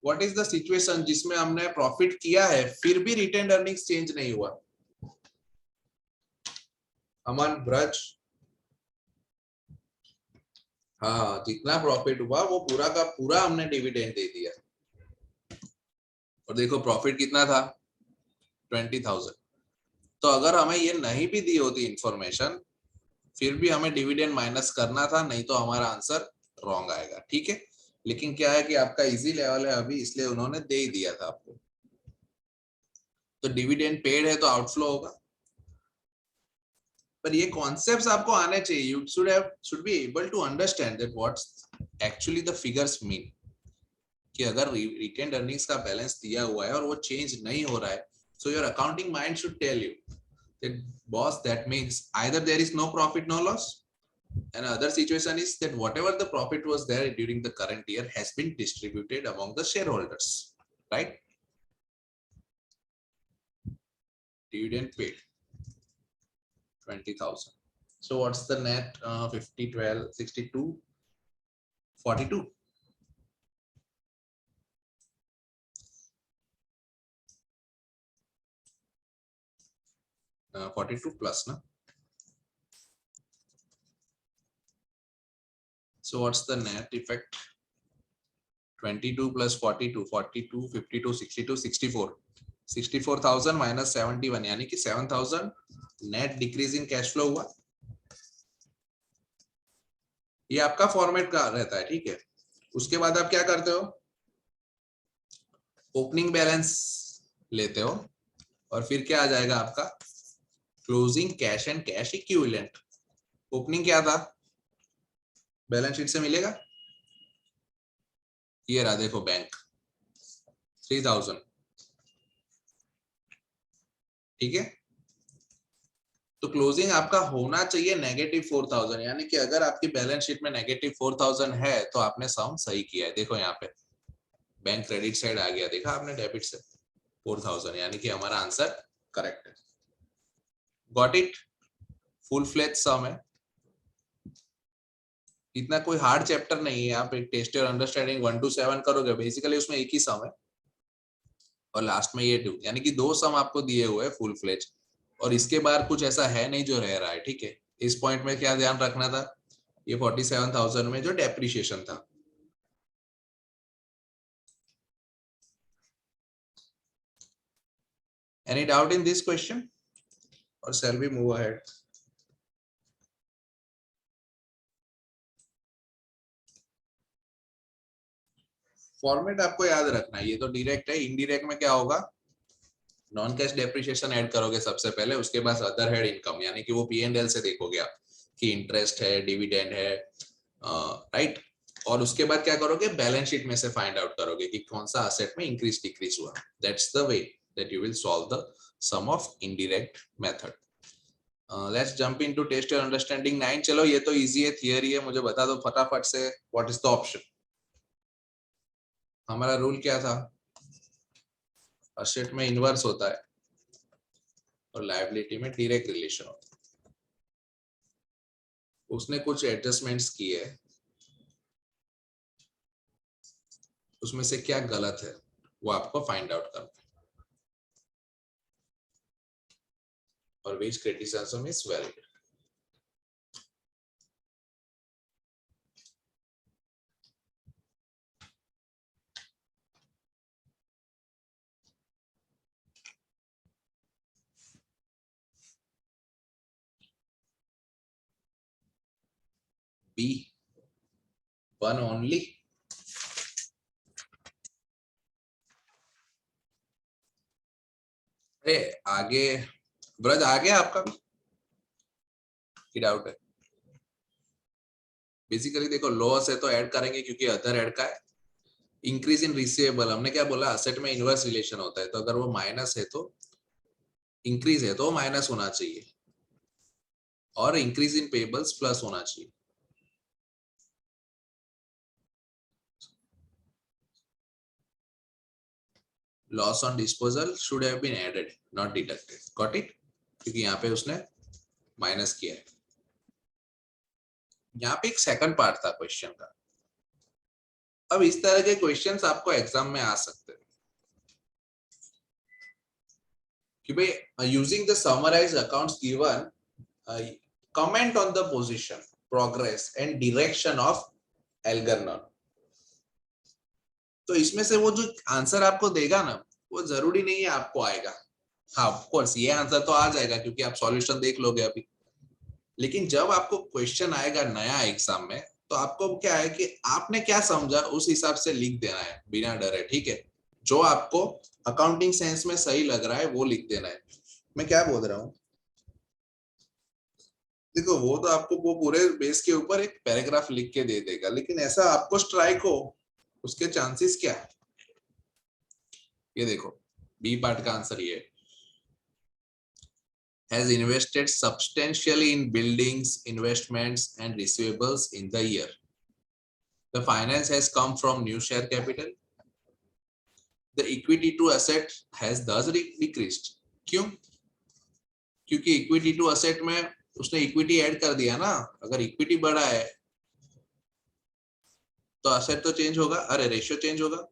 What is the situation जिसमें हमने प्रॉफिट किया है फिर भी retained earnings चेंज नहीं हुआ? अमन, ब्रज, हाँ, जितना प्रॉफिट हुआ वो पूरा का पूरा हमने डिविडेंड दे दिया। और देखो प्रॉफिट कितना था? 20,000। तो अगर हमें ये नहीं भी दी होती इंफॉर्मेशन फिर भी हमें डिविडेंड माइनस करना था, नहीं तो हमारा आंसर रॉन्ग आएगा। ठीक है, लेकिन क्या है कि आपका इजी लेवल है अभी, इसलिए उन्होंने दे ही दिया था आपको। तो डिविडेंड पेड है तो आउटफ्लो होगा। पर ये कॉन्सेप्ट्स आपको आने चाहिए। You should be able to understand that what's actually the figures mean. कि अगर रिटेन्ड अर्निंग्स का बैलेंस दिया हुआ है और वो चेंज नहीं हो रहा है, so your accounting mind should tell you that boss, that means either there is no profit no loss, and other situation is that whatever the profit was there during the current year has been distributed among the shareholders, right? Dividend paid 20,000. So what's the net? 50, 12, 62, 42. 42 plus, na? So what's the net effect? 22 plus 42, 42, 52, 62, 64. 64,000 minus 71, यानी कि 7,000 net decrease in cash flow हुआ। ये आपका format का रहता है, ठीक है। उसके बाद आप क्या करते हो, ओपनिंग बैलेंस लेते हो और फिर क्या आ जाएगा आपका closing cash and cash equivalent. Opening क्या था, बैलेंस शीट से मिलेगा, ये रहा देखो बैंक 3000, ठीक है। तो क्लोजिंग आपका होना चाहिए -4000, यानी कि अगर आपकी बैलेंस शीट में -4000 है तो आपने सम सही किया है। देखो यहाँ पे बैंक क्रेडिट साइड आ गया, देखा आपने डेबिट से 4000, यानी कि हमारा आंसर करेक्ट है। गॉट इट, फुल फ्लेज सम है, इतना कोई हार्ड चैप्टर नहीं है। आप एक टेस्ट और अंडरस्टैंडिंग 1 to 7 करोगे, बेसिकली उसमें एक ही सम है और लास्ट में ये 2, यानी कि 2 सम आपको दिए हुए हैं फुल फ्लेज, और इसके बाद कुछ ऐसा है नहीं जो रह रहा है, ठीक है। इस पॉइंट में क्या ध्यान रखना था, ये 47,000 में जो डेप्रिसिएशन था। Any doubt in this question or shall we move ahead? Format आपको याद रखना है, ये तो डायरेक्ट है। इनडायरेक्ट में क्या होगा, नॉन कैश डेप्रिसिएशन ऐड करोगे सबसे पहले, उसके बाद अदर हेड इनकम, यानी कि वो P&L से देखोगे आप कि इंटरेस्ट है, डिविडेंड है, राइट। और उसके बाद क्या करोगे, बैलेंस शीट में से फाइंड आउट करोगे कि कौन सा असेट में इंक्रीज डिक्रीज हुआ। That's the way that you will solve the sum of indirect method. Let's jump into test your understanding 9। चलो ये तो इजी है, थियरी है, मुझे बता दो फटाफट से व्हाट इज द ऑप्शन। हमारा रूल क्या था, असेट में इनवर्स होता है और लायबिलिटी में डायरेक्ट रिलेशन होता है। उसने कुछ एडजस्टमेंट्स किए, उसमें से क्या गलत है वो आपको फाइंड आउट करना है, और which criticism is valid. B, one only. अरे आगे ब्रज आ गया आपका भी डाउट है। बेसिकली देखो लॉस है तो ऐड करेंगे क्योंकि अदर ऐड का है। इंक्रीज इन रिसीवेबल, हमने क्या बोला, असेट में इनवर्स रिलेशन होता है, तो अगर वो माइनस है तो इंक्रीज है तो माइनस होना चाहिए, और इंक्रीज इन पेबल्स प्लस होना चाहिए। Loss on disposal should have been added not deducted, got it, क्योंकि यहाँ पे उसने माइनस किया है। यहाँ पे एक सेकंड पार्ट था क्वेश्चन का। अब इस तरह के क्वेश्चंस आपको एग्जाम में आ सकते हैं कि भाई using the summarised accounts given, comment on the position, progress and direction of Algernon। तो इसमें से वो जो आंसर आपको देगा ना, वो जरूरी नहीं है आपको आएगा। हाँ ऑफ कोर्स ये आंसर तो आ जाएगा क्योंकि आप सॉल्यूशन देख लोगे अभी, लेकिन जब आपको क्वेश्चन आएगा नया एग्जाम में, तो आपको क्या है कि आपने क्या समझा उस हिसाब से लिख देना है बिना डरे, ठीक है। जो आपको अकाउंटिंग सेंस में सही लग रहा है वो लिख देना है। मैं क्या बोल रहा हूँ, देखो वो तो आपको वो पूरे बेस के ऊपर एक पैराग्राफ लिख के दे देगा, लेकिन ऐसा आपको स्ट्राइक हो उसके चांसेस क्या है, ये देखो बी पार्ट का आंसर ये has invested substantially in buildings, investments and receivables in the year. The finance has come from new share capital. The equity to asset has thus decreased. क्यों? क्योंकि इक्विटी टू असेट में उसने equity add कर दिया ना। अगर equity बढ़ा है तो असेट तो चेंज होगा, अरे रेशियो चेंज होगा।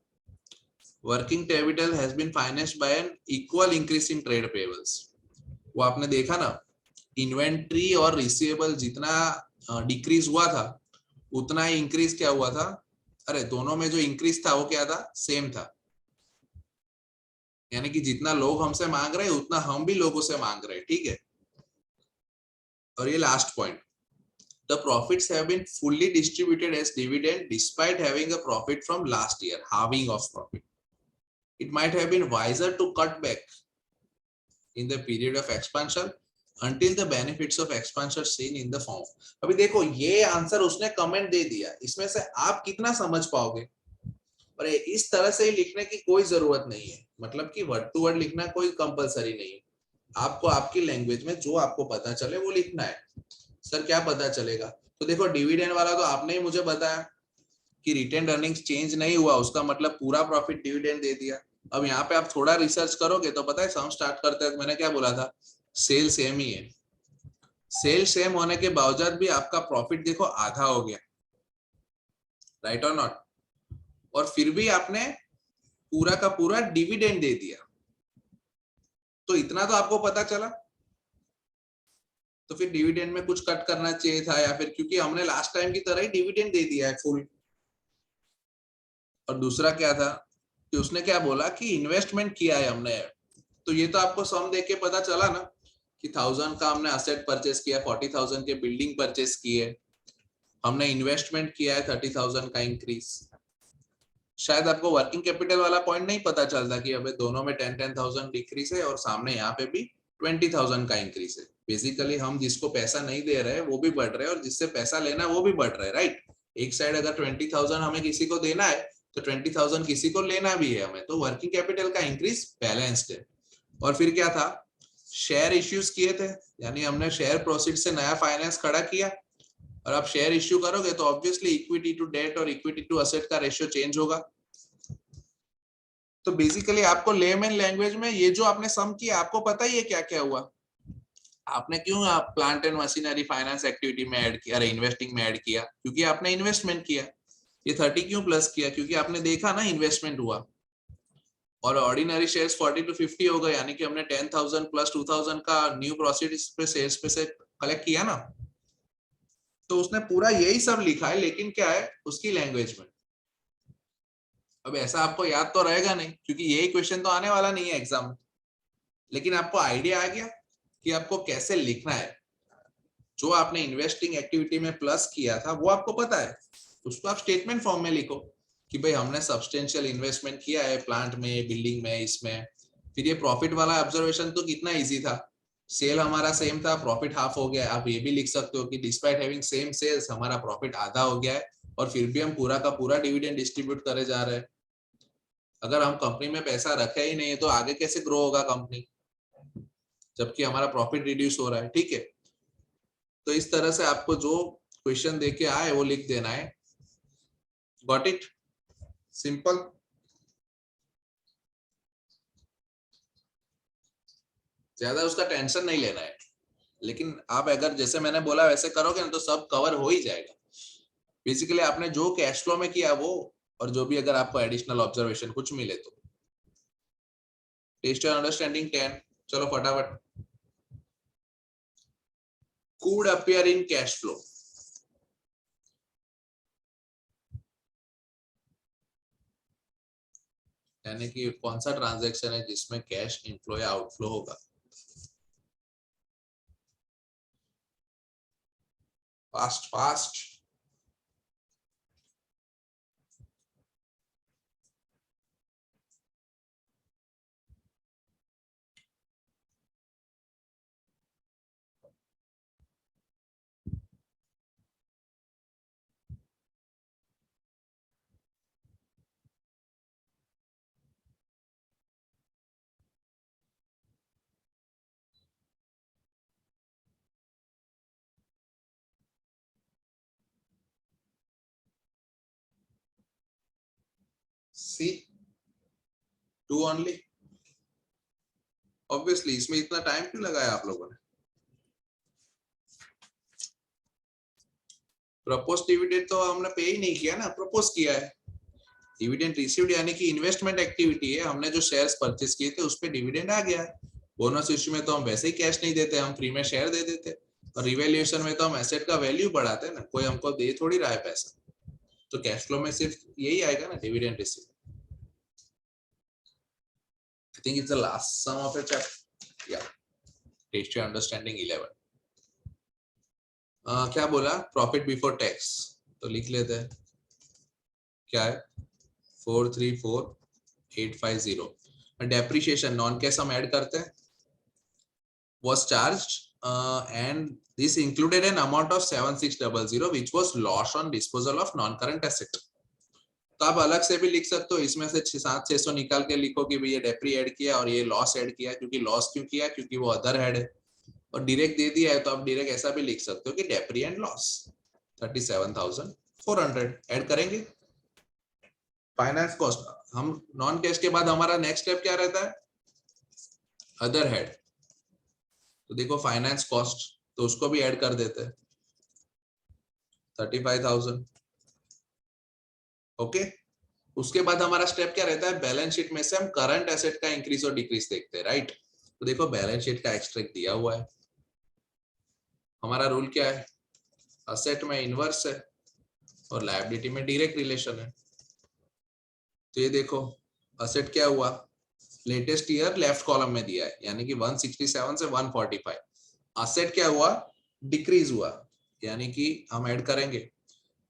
Working capital has been financed by an equal increase in trade payables. वो आपने देखा ना, इन्वेंट्री और रिसीवेबल जितना डिक्रीज हुआ था उतना ही इंक्रीज क्या हुआ था, अरे दोनों में जो इंक्रीज था वो क्या था, सेम था। यानी कि जितना लोग हमसे मांग रहे हैं उतना हम भी लोगों से मांग रहे हैं, ठीक है। और ये last point, the profits have been fully distributed as dividend despite having a profit from last year, halving of profit. It might have been wiser to cut back in the period of expansion until the benefits of expansion seen in the form. अभी देखो ये answer उसने comment दे दिया, इसमें से आप कितना समझ पाओगे? और इस तरह से ही लिखने की कोई जरूरत नहीं है, मतलब कि वर्ड टू वर्ड लिखना कोई कंपलसरी नहीं है, आपको आपकी लैंग्वेज में जो आपको पता चले वो लिखना है। सर क्या पता चलेगा? तो देखो डिविडेंड वाला तो आपने ही मुझे बताया कि रिटेन अर्निंग्स चेंज नहीं हुआ, उसका मतलब पूरा प्रॉफिट डिविडेंड दे दिया। अब यहाँ पे आप थोड़ा रिसर्च करोगे तो पता है सम स्टार्ट करते हैं, मैंने क्या बोला था, सेल सेम ही है, सेल सेम होने के बावजूद भी आपका प्रॉफिट देखो आधा हो गया, राइट और नॉट, और फिर भी आपने पूरा का पूरा डिविडेंड दे दिया, तो इतना तो आपको पता चला। तो फिर डिविडेंड में कुछ कट करना चाहिए था, या फिर क्योंकि हमने लास्ट टाइम की तरह ही डिविडेंड दे दिया है फुल। और दूसरा क्या था कि उसने क्या बोला कि इन्वेस्टमेंट किया है हमने, तो ये तो आपको सम देख के पता चला ना कि 1000 का हमने असेट परचेस किया, 40,000 के बिल्डिंग परचेस किए, हमने इन्वेस्टमेंट किया है 30,000 का इंक्रीज। शायद आपको वर्किंग कैपिटल वाला पॉइंट नहीं पता चलता कि अबे दोनों में 10,000 डिक्रीज है और सामने यहाँ पे भी 20,000 का इंक्रीज है। बेसिकली हम जिसको पैसा नहीं दे रहे हैं वो भी बढ़ रहे हैं और जिससे पैसा लेना है वो भी बढ़ रहा है, राइट। एक साइड अगर 20,000 हमें किसी को देना है तो 20,000 किसी को लेना भी है हमें, तो वर्किंग कैपिटल का इंक्रीज बैलेंस्ड है। और फिर क्या था, शेयर इश्यूज किए थे, यानी हमने शेयर प्रोसीड से नया फाइनेंस खड़ा किया, और आप शेयर इश्यू करोगे तो ऑब्वियसली इक्विटी टू डेट और इक्विटी टू असेट का रेशियो चेंज होगा। तो बेसिकली आपको लेमैन लैंग्वेज में ये जो आपने सम किया आपको पता ही है क्या क्या हुआ। आपने क्यों आप plant and machinery finance activity में ऐड किया, अरे इन्वेस्टिंग में ऐड किया, क्योंकि आपने इन्वेस्टमेंट किया। ये 30 क्यों प्लस किया, क्योंकि आपने देखा ना इन्वेस्टमेंट हुआ। और ऑर्डिनरी शेयर्स 40 to 50 हो गए, यानी कि हमने 10,000 प्लस 2,000 का न्यू प्रोसीड्स पे शेयर्स पे से कलेक्ट किया ना। तो उसने पूरा यही सब लिखा है, लेकिन क्या है उसकी लैंग्वेज में। अब ऐसा आपको याद तो रहेगा नहीं, क्योंकि यही क्वेश्चन तो आने वाला नहीं है एग्जाम में, लेकिन आपको आइडिया आ गया कि आपको कैसे लिखना है। जो आपने इन्वेस्टिंग एक्टिविटी में प्लस किया था वो आपको पता है, उसको आप स्टेटमेंट फॉर्म में लिखो कि भाई हमने सब्सटेंशियल इन्वेस्टमेंट किया है प्लांट में, बिल्डिंग में, इसमें। फिर ये प्रॉफिट वाला ऑब्जर्वेशन तो कितना इजी था, सेल हमारा सेम था, प्रॉफिट हाफ हो गया। आप ये भी लिख सकते हो कि डिस्पाइट हैविंग सेम सेल्स हमारा प्रॉफिट आधा हो गया है और फिर भी हम पूरा का पूरा डिविडेंड डिस्ट्रीब्यूट करे जा रहे हैं। अगर हम कंपनी में पैसा रखे ही नहीं है तो आगे कैसे ग्रो होगा कंपनी, जबकि हमारा प्रॉफिट रिड्यूस हो रहा है, ठीक है। तो इस तरह से आपको जो क्वेश्चन देके आए वो लिख देना है। Got it? सिंपल। ज्यादा उसका टेंशन नहीं लेना है, लेकिन आप अगर जैसे मैंने बोला वैसे करोगे ना तो सब कवर हो ही जाएगा। बेसिकली आपने जो कैश फ्लो में किया वो, और जो भी अगर आपको एडिशनल ऑब्जर्वेशन कुछ मिले तो। टेस्ट एंड अंडरस्टैंडिंग 10, चलो फटाफट। could appear in cash flow, यानी कि कौन सा ट्रांजैक्शन है जिसमें कैश इनफ्लो या आउटफ्लो होगा। Fast fast. C 2 only. Obviously इसमें इतना टाइम क्यों लगाया आप लोगों ने? प्रपोज डिविडेंड तो हमने पे ही नहीं किया ना, प्रपोज किया है। डिविडेंड रिसीव्ड यानी कि इन्वेस्टमेंट एक्टिविटी है, हमने जो शेयर्स परचेस किए थे उस पे डिविडेंड आ गया है। बोनस इश्यू में तो हम वैसे ही कैश नहीं देते, हम फ्री में शेयर दे देते। और रिवैल्यूएशन में तो हम एसेट का वैल्यू बढ़ाते हैं ना, कोई हमको दे थोड़ी रहा है पैसा। तो कैश फ्लो में सिर्फ यही आएगा ना, dividend receive. I think it's the last sum of a chapter, या टेस्ट योर अंडरस्टैंडिंग 11। क्या बोला, प्रॉफिट बिफोर टैक्स, तो लिख लेते हैं क्या है 434850। डेप्रिशिएशन नॉन कैश हम ऐड करते हैं, was charged and this included an amount of 7600 which was loss on disposal of non-current asset। तो आप अलग से भी लिख सकते हो, इसमें से 600 निकाल के लिखो कि भाई ये डेप्री ऐड किया और ये लॉस ऐड किया, क्योंकि लॉस क्यों किया, क्योंकि वो अदर हेड है, और डायरेक्ट दे दिया है तो आप डायरेक्ट ऐसा भी लिख सकते हो कि डेप्री एंड लॉस 37,400 ऐड करेंगे। फाइनेंस कॉस्ट हम नॉन कैश के बाद हमारा नेक्स्ट स्टेप क्या रहता है, अदर हेड। तो देखो फाइनेंस कॉस्ट, तो उसको भी ऐड कर देते हैं 35,000। ओके, उसके बाद हमारा स्टेप क्या रहता है, बैलेंस शीट में से हम करंट एसेट का इंक्रीज और डिक्रीज देखते हैं, राइट। तो देखो बैलेंस शीट का एक्सट्रैक्ट दिया हुआ है, हमारा रूल क्या है, असेट में इनवर्स है और लायबिलिटी में डायरेक्ट रिलेशन है। तो ये देखो असेट क्या हुआ, लेटेस्ट ईयर लेफ्ट कॉलम में दिया है, यानी कि 167 से 145। असेट क्या हुआ, डिक्रीज हुआ, यानी कि हम ऐड करेंगे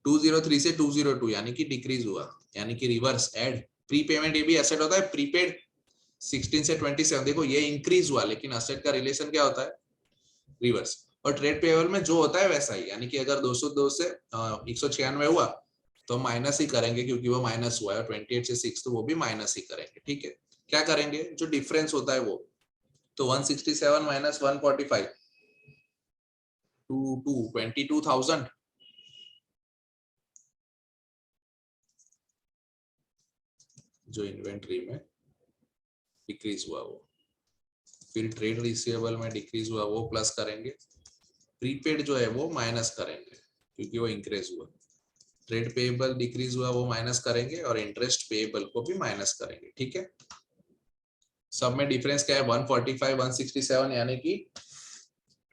203 से 202, यानी कि डिक्रीज हुआ, यानी कि रिवर्स ऐड। प्रीपेमेंट ये भी एसेट होता है, प्रीपेड 16 से 27, देखो ये इंक्रीज हुआ, लेकिन असेट का रिलेशन क्या होता है, रिवर्स। और ट्रेड पेबल में जो होता है वैसा ही, यानी कि अगर 202 से 196 हुआ तो माइनस ही करेंगे, क्योंकि वो माइनस हुआ है, 28 से 6 तो वो भी माइनस ही करेंगे, ठीक है। क्या करेंगे, जो डिफरेंस होता है वो, तो 167 माइनस 145 टू 22,000, जो इन्वेंट्री में डिक्रीज हुआ वो, फिर ट्रेड रिसीवेबल में डिक्रीज हुआ वो प्लस करेंगे, प्रीपेड जो है वो माइनस करेंगे क्योंकि वो इंक्रीज हुआ, ट्रेड पेएबल डिक्रीज हुआ वो माइनस करेंगे, और इंटरेस्ट पेएबल को भी माइनस करेंगे, ठीक है। सब में डिफरेंस क्या है, 145 167, यानी कि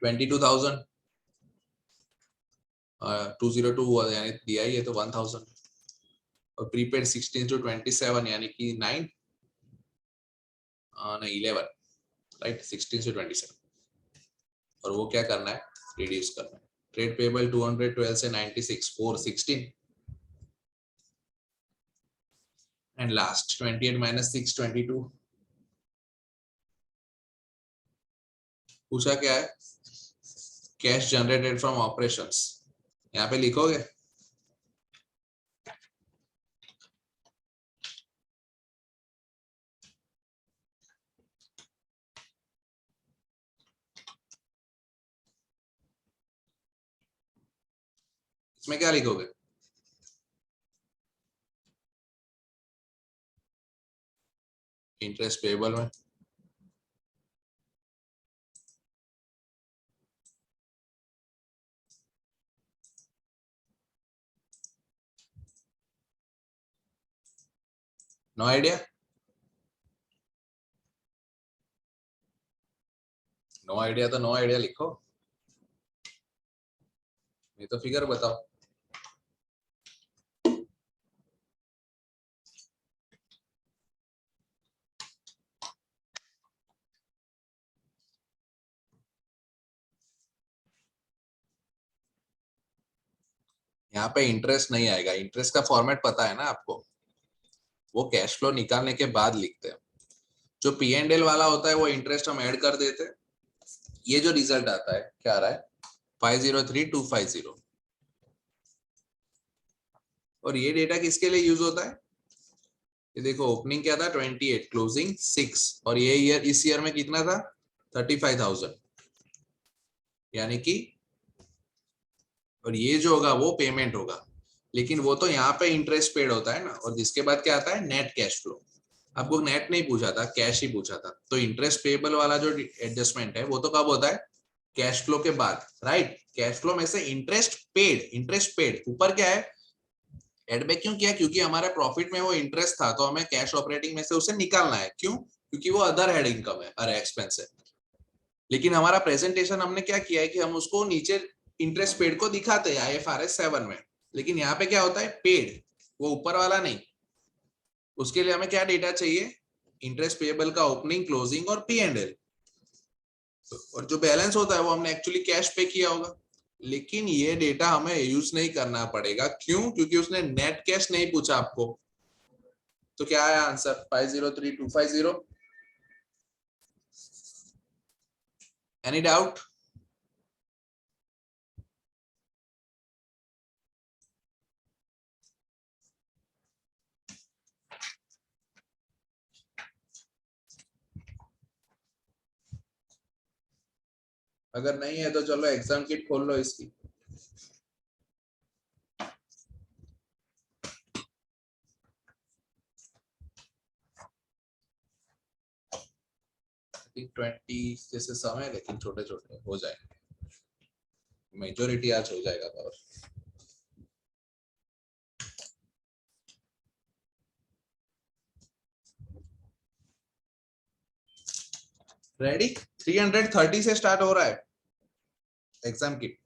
22,000, 202 हुआ यानी दिया ही है तो 1000, और प्रीपेड 16 to 27 यानी कि 9 नहीं 11, राइट, 16 से 27, और वो क्या करना है, रिड्यूस करना है। ट्रेड पेएबल 212 से 96 416, एंड लास्ट 28 minus 6 22। पूछा क्या है, कैश जनरेटेड फ्रॉम ऑपरेशंस, यहाँ पे लिखोगे, इसमें क्या लिखोगे, इंटरेस्ट पेएबल में नो आइडिया, नो आइडिया तो नो आइडिया लिखो, नहीं तो फिगर बताओ। यहाँ पे इंटरेस्ट नहीं आएगा, इंटरेस्ट का फॉर्मेट पता है ना आपको, वो कैश फ्लो निकालने के बाद लिखते हैं। जो पी एंड एल वाला होता है वो इंटरेस्ट हम ऐड कर देते हैं, ये जो रिजल्ट आता है क्या आ रहा है 503250, और ये डेटा किसके लिए यूज होता है, ये देखो ओपनिंग क्या था 28, क्लोजिंग 6, और ये ईयर इस ईयर में कितना था 35,000, यानी कि, और ये जो होगा वो पेमेंट होगा, लेकिन वो तो यहाँ पे इंटरेस्ट पेड होता है ना, और जिसके बाद क्या आता है नेट कैश फ्लो। आपको नेट नहीं पूछा था, कैश ही पूछा था, तो इंटरेस्ट पेएबल वाला जो एडजस्टमेंट है वो तो कब होता है, कैश फ्लो के बाद, राइट। कैश फ्लो में से इंटरेस्ट पेड ऊपर क्या है, एडबैक क्यों किया, क्योंकि हमारे प्रॉफिट में वो इंटरेस्ट था, तो हमें कैश ऑपरेटिंग में से उसे निकालना है, क्यों, क्योंकि वो अदर हेड इनकम है, अरे एक्सपेंस है। लेकिन हमारा प्रेजेंटेशन हमने क्या किया है कि हम उसको नीचे इंटरेस्ट पेड को दिखाते हैं IFRS 7 में, लेकिन यहाँ पे क्या होता है पेड, वो ऊपर वाला नहीं। उसके लिए हमें क्या डेटा चाहिए, इंटरेस्ट पेएबल का ओपनिंग, क्लोजिंग और P&L, और जो बैलेंस होता है वो हमने एक्चुअली कैश पे किया होगा, लेकिन ये डेटा हमें यूज नहीं करना पड़ेगा, क्यों? क्योंकि उसने नेट कैश नहीं पूछा आपको। तो क्या है आंसर? 503250। Any doubt? अगर नहीं है तो चलो एग्जाम किट खोल लो इसकी। I think 20 जैसे समय, लेकिन छोटे छोटे हो जाएंगे, मेजोरिटी आज हो जाएगा कवर। रेडी? 330 से स्टार्ट हो रहा है एग्जाम किट।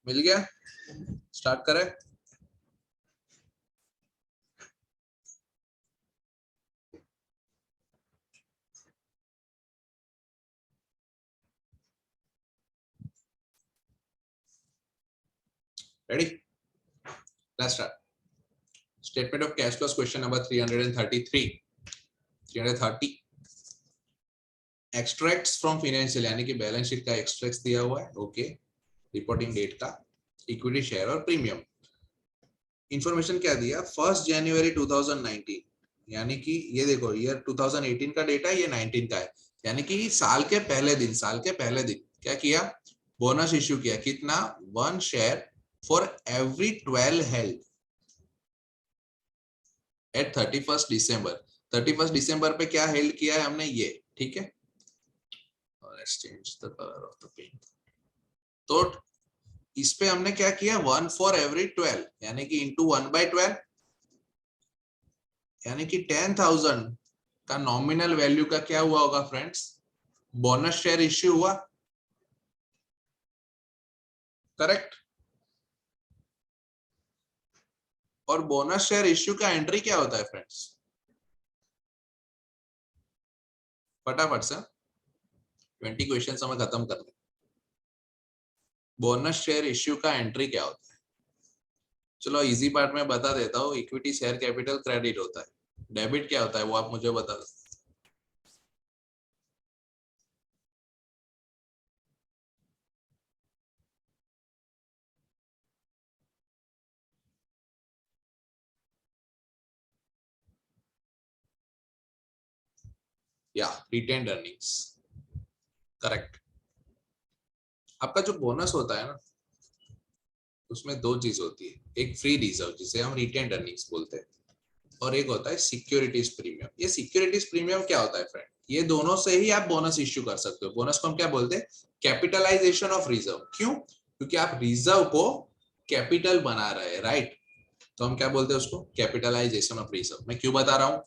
मिल गया? स्टार्ट करें? Ready? Let's start. Statement of cash flows question number 333 330। Extracts from financial, यानी कि बैलेंस शीट का एक्सट्रैक्ट्स दिया हुआ है। ओके, रिपोर्टिंग डेट का, इक्विटी शेयर और प्रीमियम। इंफॉर्मेशन क्या दिया? 1 जनवरी 2019, यानी कि ये देखो ईयर 2018 का डेटा, ये 19 का है, यानी कि साल के पहले दिन क्या किया? बोनस इश्यू किया। कितना? 1 share for every 12 held at 31 December. 31 दिसंबर पे क्या हेल्ड किया है हमने? ये, ठीक है। Let's change the colour of the pen. तो इस पे हमने क्या किया? 1 फॉर एवरी 12, यानी कि इंटू 1/12, यानी कि 10,000 का नॉमिनल वैल्यू का क्या हुआ होगा फ्रेंड्स? बोनस शेयर इश्यू हुआ। करेक्ट? और बोनस शेयर इश्यू का एंट्री क्या होता है फ्रेंड्स? फटाफट से 20 क्वेश्चन हमें खत्म कर दे। बोनस शेयर इश्यू का एंट्री क्या होता है? चलो इजी पार्ट में बता देता हूँ। इक्विटी शेयर कैपिटल क्रेडिट होता है। डेबिट क्या होता है वो आप मुझे बता दो। या रिटेन्ड अर्निंग्स। करेक्ट। आपका जो बोनस होता है ना, उसमें दो चीज होती है। एक फ्री रिजर्व जिसे हम रिटेन्ड अर्निंग्स बोलते हैं, और एक होता है सिक्योरिटीज प्रीमियम। ये सिक्योरिटीज प्रीमियम क्या होता है फ्रेंड? ये दोनों से ही आप बोनस इश्यू कर सकते हो। बोनस को हम क्या बोलते हैं? Capitalisation of reserve. क्यों? क्योंकि आप रिजर्व को कैपिटल बना रहे हैं, राइट? तो हम क्या बोलते हैं उसको? Capitalisation of reserve. मैं क्यों बता रहा हूं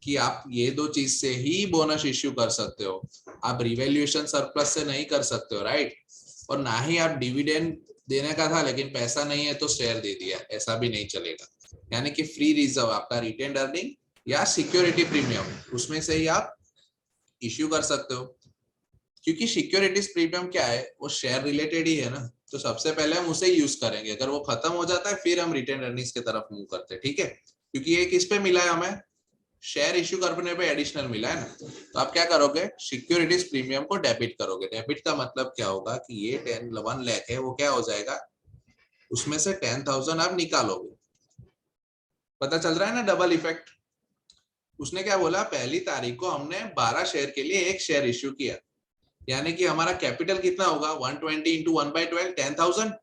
कि आप ये दो चीज से ही बोनस इश्यू कर सकते हो। आप रिवैल्यूएशन सरप्लस से नहीं कर सकते हो, राइट? और ना ही आप डिविडेंड देने का था लेकिन पैसा नहीं है तो शेयर दे दिया, ऐसा भी नहीं चलेगा। यानी कि फ्री रिजर्व आपका रिटेन्ड अर्निंग या सिक्योरिटी प्रीमियम, उसमें से ही आप इश्यू कर सकते हो। क्योंकि सिक्योरिटीज प्रीमियम क्या है? वो शेयर रिलेटेड ही है ना, तो सबसे पहले हम उसे यूज करेंगे। अगर वो खत्म हो जाता है फिर हम रिटेन अर्निंग्स की तरफ मूव करते हैं, ठीक है? क्योंकि ये किस पे मिला है हमें? शेयर इश्यू करने पे एडिशनल मिला है ना। तो आप क्या करोगे? सिक्योरिटीज प्रीमियम को डेबिट करोगे। डेबिट का मतलब क्या होगा कि ये 1 लाख है, वो क्या हो जाएगा? उसमें से 10,000 आप निकालोगे। पता चल रहा है ना डबल इफेक्ट? उसने क्या बोला? पहली तारीख को हमने 12 शेयर के लिए एक शेयर इश्यू किया, यानी कि हमारा कैपिटल कितना होगा? 120 इंटू 1/12, 10,000।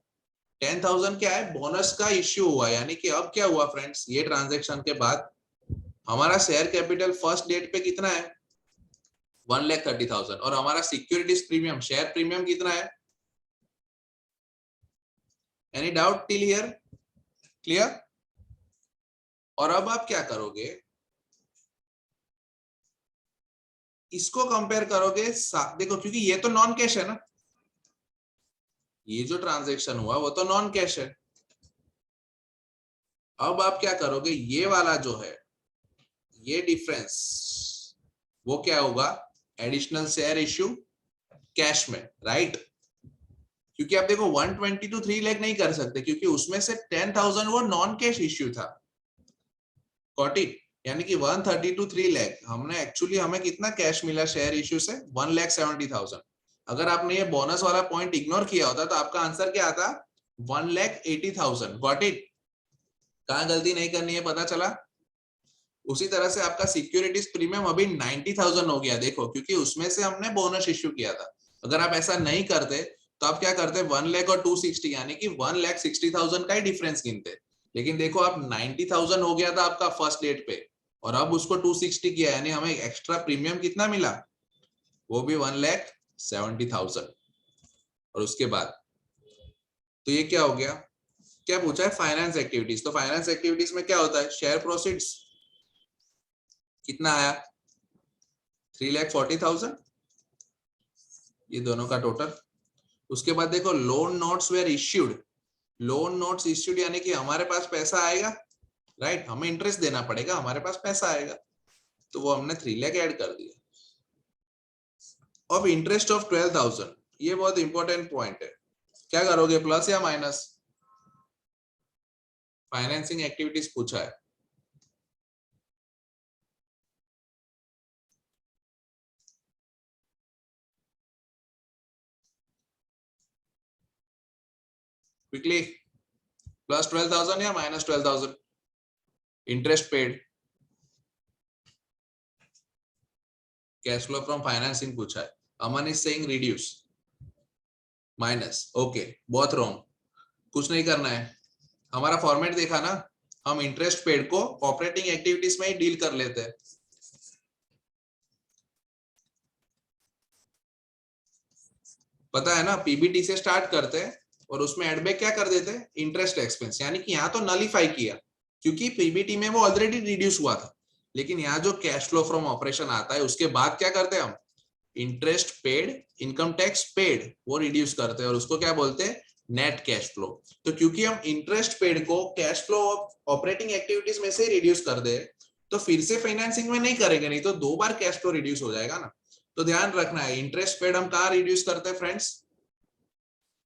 10,000 क्या है? बोनस का इश्यू हुआ। यानी कि अब क्या हुआ फ्रेंड्स? ये ट्रांजेक्शन के बाद हमारा शेयर कैपिटल फर्स्ट डेट पे कितना है? 1,30,000। और हमारा सिक्योरिटीज प्रीमियम, शेयर प्रीमियम कितना है? Any doubt till here? Clear? और अब आप क्या करोगे? इसको कंपेयर करोगे, देखो क्योंकि ये तो नॉन कैश है ना, ये जो ट्रांजेक्शन हुआ वो तो नॉन कैश है। अब आप क्या करोगे, ये वाला जो है ये डिफरेंस वो क्या होगा, एडिशनल शेयर इश्यू कैश में, राइट। क्योंकि आप देखो 120 टू 3 लाख नहीं कर सकते क्योंकि उसमें से 10,000 वो नॉन कैश इश्यू था, गॉट इट। यानी कि 130 टू 3 लाख हमने एक्चुअली, हमें कितना कैश मिला शेयर इश्यू से, 1,70,000। अगर आपने ये बोनस वाला पॉइंट इग्नोर किया होता तो आपका आंसर क्या आता, 1,80,000, गॉट इट। कहाँ गलती नहीं करनी है पता चला। उसी तरह से आपका सिक्योरिटीज प्रीमियम अभी 90,000 हो गया, देखो क्योंकि उसमें से हमने बोनस इश्यू किया था। अगर आप ऐसा नहीं करते तो आप क्या करते, 1 लाख और 260 यानी कि 1,60,000 का ही डिफरेंस गिनते। लेकिन देखो आप 90,000 हो गया था आपका फर्स्ट डेट पे, और अब उसको 260 किया, यानी हमें एक्स्ट्रा प्रीमियम कितना मिला, वो भी 1,70,000। और उसके बाद तो ये क्या हो गया, क्या पूछा है, फाइनेंस एक्टिविटीज। तो फाइनेंस एक्टिविटीज में क्या होता है, शेयर प्रोसीड्स कितना आया, 3,40,000, ये दोनों का टोटल। उसके बाद देखो loan notes were issued, loan notes issued यानी कि हमारे पास पैसा आएगा, राइट, हमें इंटरेस्ट देना पड़ेगा, हमारे पास पैसा आएगा, तो वो हमने 3 लाख ऐड कर दिया। अब इंटरेस्ट ऑफ 12,000, ये बहुत इंपॉर्टेंट पॉइंट है, क्या करोगे, प्लस या माइनस, फाइनेंसिंग एक्टिविटीज पूछा है। क्विकली, प्लस 12,000 या minus 12,000, interest paid, cash flow from financing पूछा है, Aman is saying reduce, minus, okay, बहुत रॉन्ग, कुछ नहीं करना है, हमारा फॉर्मेट देखा ना, हम इंटरेस्ट पेड को ऑपरेटिंग एक्टिविटीज में ही डील कर लेते हैं। पता है ना, पीबीटी से स्टार्ट करते हैं और उसमें एडबैक क्या कर देते हैं, इंटरेस्ट एक्सपेंस, यानी कि यहाँ तो नलीफाई किया क्योंकि पीबीटी में वो ऑलरेडी रिड्यूस हुआ था। लेकिन यहाँ जो कैश फ्लो फ्रॉम ऑपरेशन आता है उसके बाद क्या करते हैं हम, interest paid, income tax paid, वो रिड्यूस करते हैं और उसको क्या बोलते हैं, नेट कैश फ्लो। तो क्योंकि हम इंटरेस्ट पेड को कैश फ्लो ऑपरेटिंग एक्टिविटीज में से ही रिड्यूस कर दे, तो फिर से फाइनेंसिंग में नहीं करेंगे, नहीं तो 2 बार कैश फ्लो रिड्यूस हो जाएगा ना। तो ध्यान रखना है, इंटरेस्ट पेड हम कहाँ रिड्यूस करते हैं फ्रेंड्स,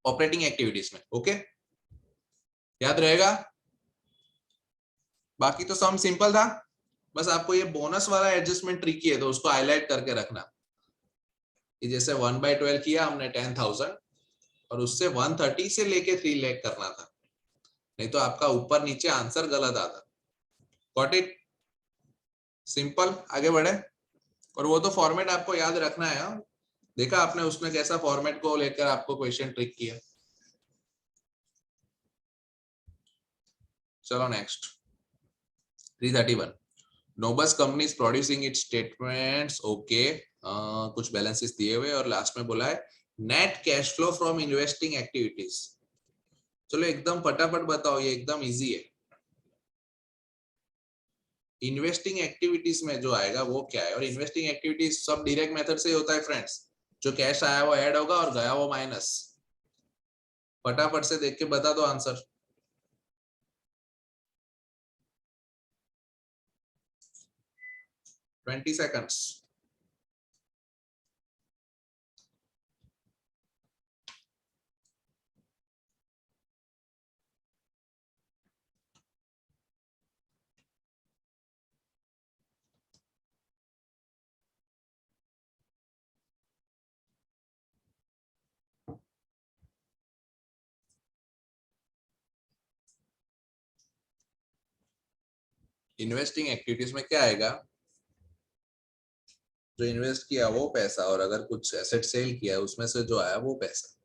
ऑपरेटिंग एक्टिविटीज में, ओके, याद रहेगा। बाकी तो सम सिंपल था, बस आपको ये बोनस वाला एडजस्टमेंट ट्रिकी है तो उसको हाईलाइट करके रखना। कि जैसे 1/12 किया हमने 10,000 और उससे 130 से लेके 3 लाख करना था, नहीं तो आपका ऊपर नीचे आंसर गलत आता। गॉट इट, सिंपल, आगे बढ़े। और वो तो फॉर्मेट आपको याद रखना है, हाँ? देखा आपने उसने कैसा फॉर्मेट को लेकर आपको क्वेश्चन ट्रिक किया। चलो next, 331, Nobus company is producing its statements, okay, कुछ बैलेंसेस दिए हुए और लास्ट में बोला है net cash flow from investing activities. चलो एकदम फटाफट बताओ, ये एकदम इजी है। इन्वेस्टिंग एक्टिविटीज में जो आएगा वो क्या है, और इन्वेस्टिंग एक्टिविटीज सब डायरेक्ट मेथड से होता है फ्रेंड्स, जो कैश आया वो ऐड होगा और गया वो माइनस। फटाफट से देख के बता दो आंसर, 20 सेकंड्स। इन्वेस्टिंग एक्टिविटीज में क्या आएगा, जो इन्वेस्ट किया वो पैसा, और अगर कुछ एसेट सेल किया उसमें से जो आया वो पैसा।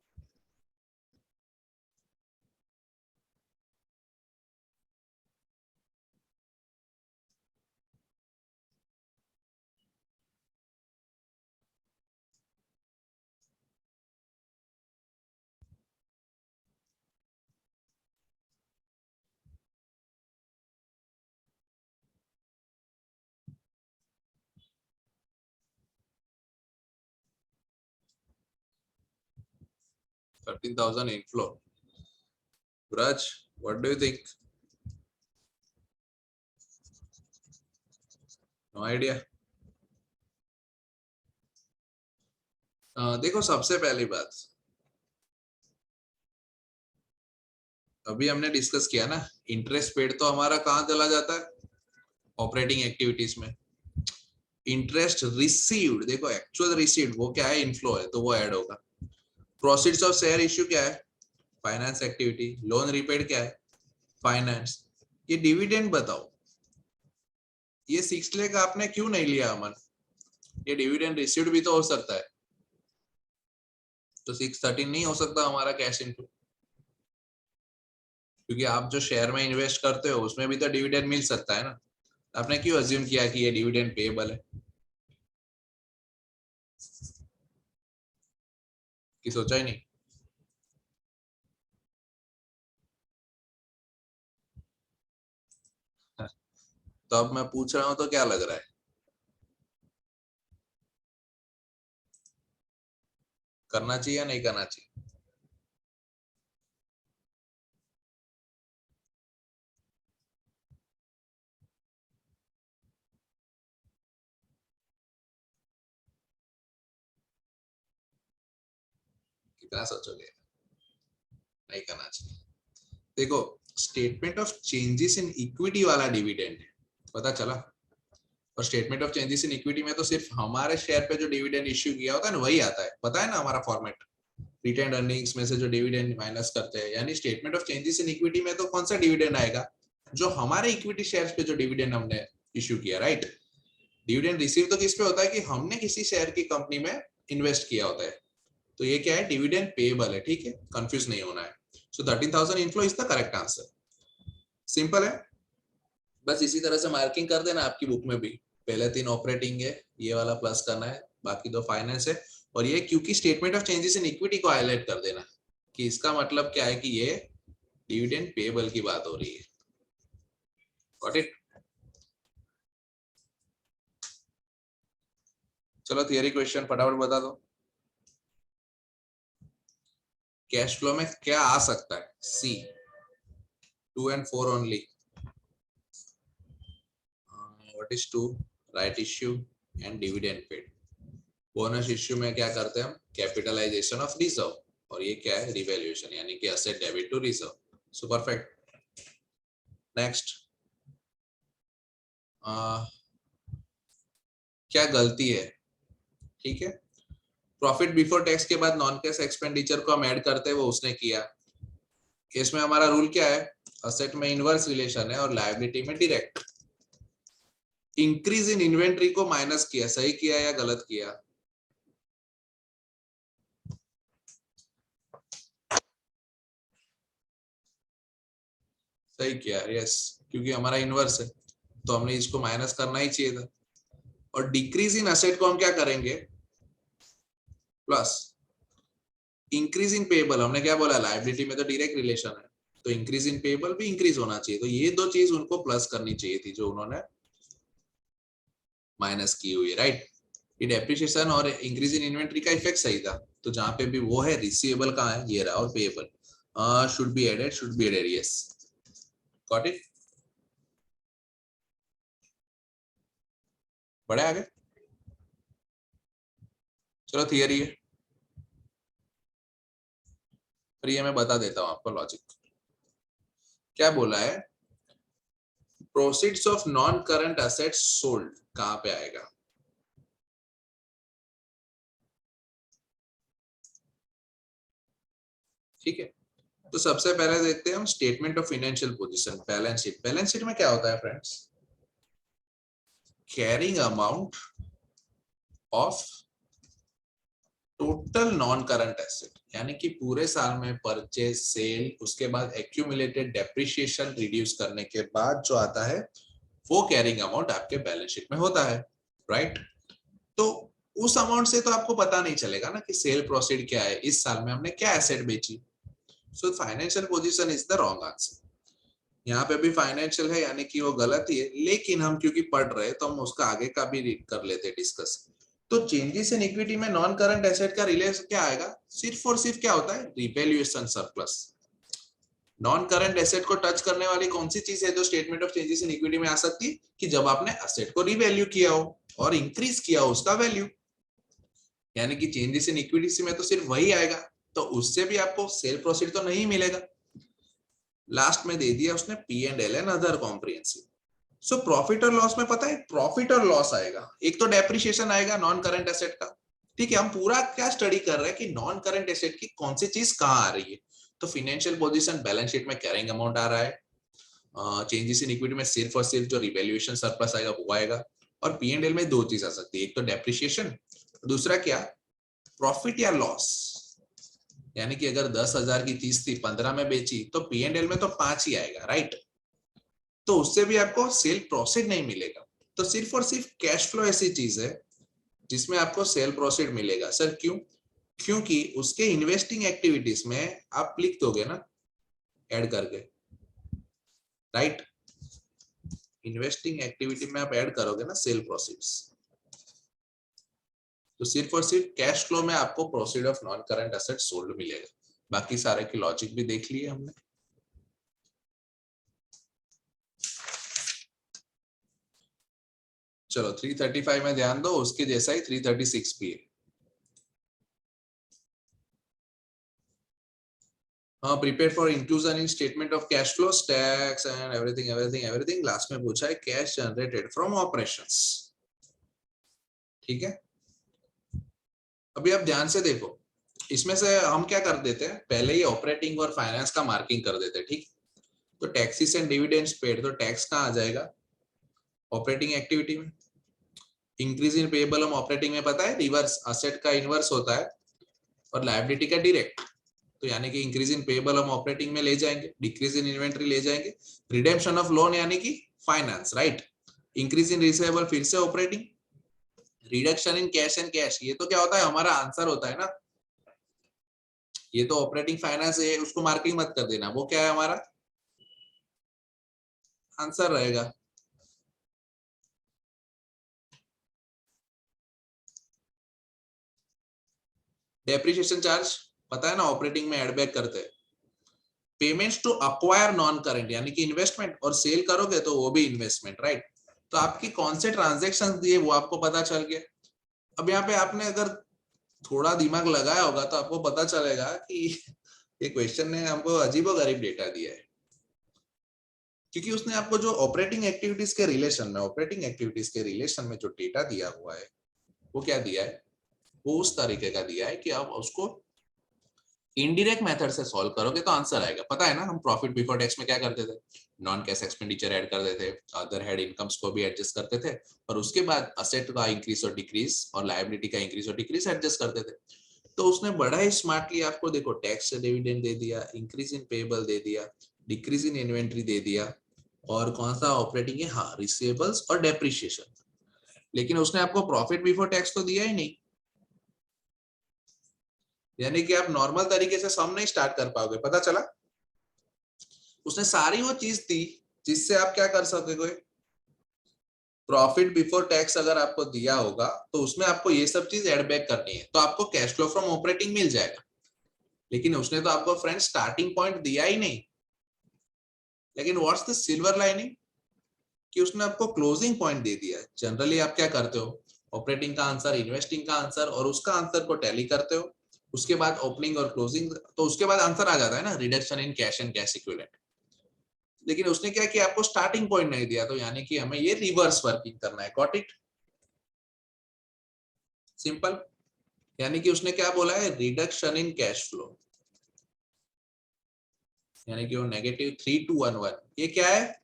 13,000 inflow. Raj, what do you think? No idea. देखो, सबसे पहली बात अभी हमने डिस्कस किया ना, इंटरेस्ट पेड तो हमारा कहाँ चला जाता है? ऑपरेटिंग एक्टिविटीज में। इंटरेस्ट रिसीव्ड, देखो एक्चुअल रिसीव्ड वो क्या है? इनफ्लो है, तो वो ऐड होगा। प्रोसीड्स ऑफ शेयर इश्यू क्या है? Finance activity. लोन रिपेड क्या है? फाइनेंस। ये डिविडेंड बताओ, ये 6 लाख आपने क्यों नहीं लिया अमन? ये डिविडेंड रिसीव्ड भी तो हो सकता है, तो 613 नहीं हो सकता हमारा कैश इनफ्लो, क्योंकि आप जो शेयर में इन्वेस्ट करते हो उसमें भी तो डिविडेंड मिल सकता है ना। आपने क्यों अज्यूम किया कि ये डिविडेंड पेएबल है? कि सोचा ही नहीं? तो अब मैं पूछ रहा हूं तो क्या लग रहा है? करना चाहिए या नहीं करना चाहिए? कितना सोचोगे? नहीं करना चाहिए। देखो, statement of changes in equity वाला डिविडेंड है, पता चला? और statement of changes in equity में तो सिर्फ हमारे शेयर पे जो डिविडेंड इश्यू किया होता है ना वही आता है, पता है ना हमारा फॉर्मेट। रिटेन्ड अर्निंग्स में से जो डिविडेंड माइनस करते हैं, यानी statement of changes in equity में तो कौन सा डिविडेंड आएगा? जो हमारे इक्विटी शेयर्स पे जो डिविडेंड हमने इश्यू किया, राइट? डिविडेंड रिसीव तो किस पे होता है कि हमने किसी शेयर की कंपनी में इन्वेस्ट किया होता है, तो ये क्या है? डिविडेंड पेएबल है, ठीक है, कंफ्यूज नहीं होना है। सो 13,000 inflow is the correct answer. Simple है, बस इसी तरह से मार्किंग कर देना आपकी बुक में भी। पहले 3 ऑपरेटिंग है, ये वाला प्लस करना है, बाकी 2 फाइनेंस है। और ये क्योंकि statement of changes in equity को हाईलाइट कर देना कि इसका मतलब क्या है कि ये डिविडेंड पेएबल की बात हो रही है। Got it? चलो थियरी क्वेश्चन फटाफट बता दो। कैश फ्लो में क्या आ सकता है? सी 2 and 4 only. What is 2? Right issue and dividend paid. Bonus issue में क्या करते हैं हम? कैपिटलाइजेशन ऑफ रिजर्व, और ये क्या है? रिवैल्यूएशन, यानी कि asset debit to reserve. So perfect. Next, क्या गलती है? ठीक है, प्रॉफिट बिफोर टैक्स के बाद नॉन कैश एक्सपेंडिचर को हम ऐड करते हैं, वो उसने किया। इसमें हमारा रूल क्या है? असेट में इनवर्स रिलेशन है और लायबिलिटी में डायरेक्ट। इंक्रीज इन इन्वेंट्री को माइनस किया, सही किया या गलत किया? सही किया, यस, क्योंकि हमारा इनवर्स है तो हमने इसको माइनस करना ही चाहिए था। और डिक्रीज इन असेट को हम क्या करेंगे? प्लस। इंक्रीज इन पेएबल, हमने क्या बोला? लायबिलिटी में तो डायरेक्ट रिलेशन है, तो इंक्रीज इन पेएबल भी इंक्रीज होना चाहिए, तो ये 2 चीज उनको प्लस करनी चाहिए थी जो उन्होंने माइनस की हुई है, राइट? ये डेप्रिसिएशन और इंक्रीज इन इन्वेंट्री का इफेक्ट सही था, तो जहां पे भी वो है, रिसीवेबल कहाँ है? ये रहा, और payable should be added, yes. Got it? बढ़े आगे? चलो थियरी है, फिर ये मैं बता देता हूँ आपको लॉजिक। क्या बोला है? Proceeds of non current assets sold कहां पे आएगा? ठीक है, तो सबसे पहले देखते हैं हम statement of financial position, balance sheet. Balance sheet में क्या होता है friends? Carrying amount of total non current asset, यानी कि पूरे साल में परचेज, सेल, उसके बाद एक्यूमुलेटेड डेप्रिसिएशन रिड्यूस करने के बाद जो आता है वो कैरिंग अमाउंट आपके बैलेंस शीट में होता है, राइट? तो उस अमाउंट से तो आपको पता नहीं चलेगा ना कि सेल प्रोसीड क्या है, इस साल में हमने क्या एसेट बेची। So financial position is the wrong answer. यहाँ पे भी फाइनेंशियल है, यानी कि वो गलत ही है, लेकिन हम क्योंकि पढ़ रहे हैं तो हम उसका आगे का भी रीड कर लेते डिस्कस। तो चेंजेस इन इक्विटी में नॉन करंट एसेट का रिलेशन क्या आएगा, सिर्फ और सिर्फ क्या होता है, revaluation surplus. Non current asset को टच करने वाली कौन सी चीज है जो statement of changes in equity में आ सकती है, कि जब आपने एसेट को रिवैल्यू किया हो और इंक्रीज किया हो उसका वैल्यू, यानी कि चेंजेस इन इक्विटी में तो सिर्फ वही आएगा, तो उससे भी आपको सेल प्रोसीड तो नहीं मिलेगा। लास्ट में दे दिया उसने P&L and other comprehensive. So profit और लॉस में पता है प्रॉफिट और लॉस आएगा, एक तो डेप्रिसिएशन आएगा नॉन करंट एसेट का। ठीक है, हम पूरा क्या स्टडी कर रहे हैं कि नॉन करंट एसेट की कौन सी चीज कहाँ आ रही है। तो फाइनेंशियल पोजीशन बैलेंस शीट में कैरिंग अमाउंट आ रहा है, चेंजेस इन इक्विटी में सिर्फ और सिर्फ जो रिवैल्यूएशन सरप्लस आएगा वो आएगा, और P&L में दो चीज आ सकती है, एक तो डेप्रिसिएशन, दूसरा क्या, प्रॉफिट या लॉस। यानी कि अगर 10,000 की चीज थी 15 में बेची तो P&L में तो 5 ही आएगा, राइट। तो उससे भी आपको सेल प्रोसीड नहीं मिलेगा। तो सिर्फ और सिर्फ कैश फ्लो ऐसी चीज है जिसमें आपको सेल प्रोसीड मिलेगा। सर क्यों, क्योंकि उसके इन्वेस्टिंग एक्टिविटीज में आप लिख दोगे ना ऐड करके, राइट। इन्वेस्टिंग एक्टिविटी में आप ऐड करोगे ना सेल प्रोसीड्स, तो सिर्फ और सिर्फ कैश फ्लो में आपको proceed of non current asset sold मिलेगा। बाकी सारे की लॉजिक भी देख लिए हमने। चलो 335 में ध्यान दो, उसके जैसा ही 336 भी है। Prepare for inclusion in statement of cash flows tax and everything last में पूछा है कैश जनरेटेड फ्रॉम ऑपरेशंस। ठीक है, अभी आप ध्यान से देखो, इसमें से हम क्या कर देते हैं, पहले ही ऑपरेटिंग और फाइनेंस का मार्किंग कर देते हैं। ठीक, तो टैक्सेस एंड डिविडेंड्स पेड, तो टैक्स कहाँ आ जाएगा, ऑपरेटिंग एक्टिविटी में। इंक्रीज इन पेएबल हम ऑपरेटिंग में पता है रिवर्स असेट का इनवर्स होता है और लायबिलिटी का डायरेक्ट, तो यानी कि इंक्रीज इन पेएबल हम ऑपरेटिंग में ले जाएंगे, डिक्रीज इन इन्वेंटरी ले जाएंगे, रिडेम्पशन ऑफ लोन यानी कि finance, right. Increase in receivable फिर से operating, reduction in cash and cash, ये तो क्या होता है हमारा आंसर होता है ना, ये तो ऑपरेटिंग फाइनेंस है, उसको मार्किंग मत कर देना, वो क्या है हमारा आंसर रहेगा। डेप्रिसिएशन चार्ज पता है ना, ऑपरेटिंग में एडबैक करते हैं। Payments to acquire non current यानी कि इन्वेस्टमेंट, और सेल करोगे तो वो भी इन्वेस्टमेंट, राइट। तो आपकी कौन से ट्रांजेक्शन दिए वो आपको पता चल गया। अब यहाँ पे आपने अगर थोड़ा दिमाग लगाया होगा तो आपको पता चलेगा कि ये क्वेश्चन ने हमको अजीबोगरीब डेटा दिया है, क्योंकि उसने आपको जो ऑपरेटिंग एक्टिविटीज के रिलेशन में जो डेटा दिया हुआ है वो क्या दिया है, वो उस तरीके का दिया है कि आप उसको इनडायरेक्ट मेथड से सॉल्व करोगे तो आंसर आएगा। पता है ना, हम प्रॉफिट बिफोर टैक्स में क्या करते थे, नॉन कैश एक्सपेंडिचर ऐड कर देते थे, अदर हेड इनकम्स को भी एडजस्ट करते थे, और उसके बाद असेट का इंक्रीज और डिक्रीज और लायबिलिटी का इंक्रीज और डिक्रीज एडजस्ट करते थे। तो उसने बड़ा ही स्मार्टली आपको देखो टैक्स डिविडेंड दे दिया, इंक्रीज इन पेएबल दे दिया, डिक्रीज इन इन्वेंट्री दे दिया, और कौन सा ऑपरेटिंग है, हाँ रिसीवेबल्स और डेप्रिसिएशन। लेकिन उसने आपको प्रॉफिट बिफोर टैक्स तो दिया ही नहीं, यानी कि आप नॉर्मल तरीके से सम नहीं स्टार्ट कर पाओगे। पता चला, उसने सारी वो चीज दी जिससे आप क्या कर सकोगे, प्रॉफिट बिफोर टैक्स अगर आपको दिया होगा तो उसमें आपको ये सब चीज एड बैक करनी है, तो आपको कैश फ्लो फ्रॉम ऑपरेटिंग मिल जाएगा। लेकिन उसने तो आपको फ्रेंड स्टार्टिंग पॉइंट दिया ही नहीं। लेकिन व्हाट्स द सिल्वर लाइनिंग, कि उसने आपको क्लोजिंग पॉइंट दे दिया है। जनरली आप क्या करते हो, ऑपरेटिंग का आंसर, इन्वेस्टिंग का आंसर और उसका आंसर को टैली करते हो, उसके बाद ओपनिंग और क्लोजिंग, तो उसके बाद आंसर आ जाता है ना, reduction in cash and cash equivalent. लेकिन उसने क्या किया, आपको स्टार्टिंग पॉइंट नहीं दिया, तो यानी कि हमें ये रिवर्स वर्किंग करना है। Got it, simple. यानी कि उसने क्या बोला है, रिडक्शन इन कैश फ्लो, यानी कि वो -3211, ये क्या है,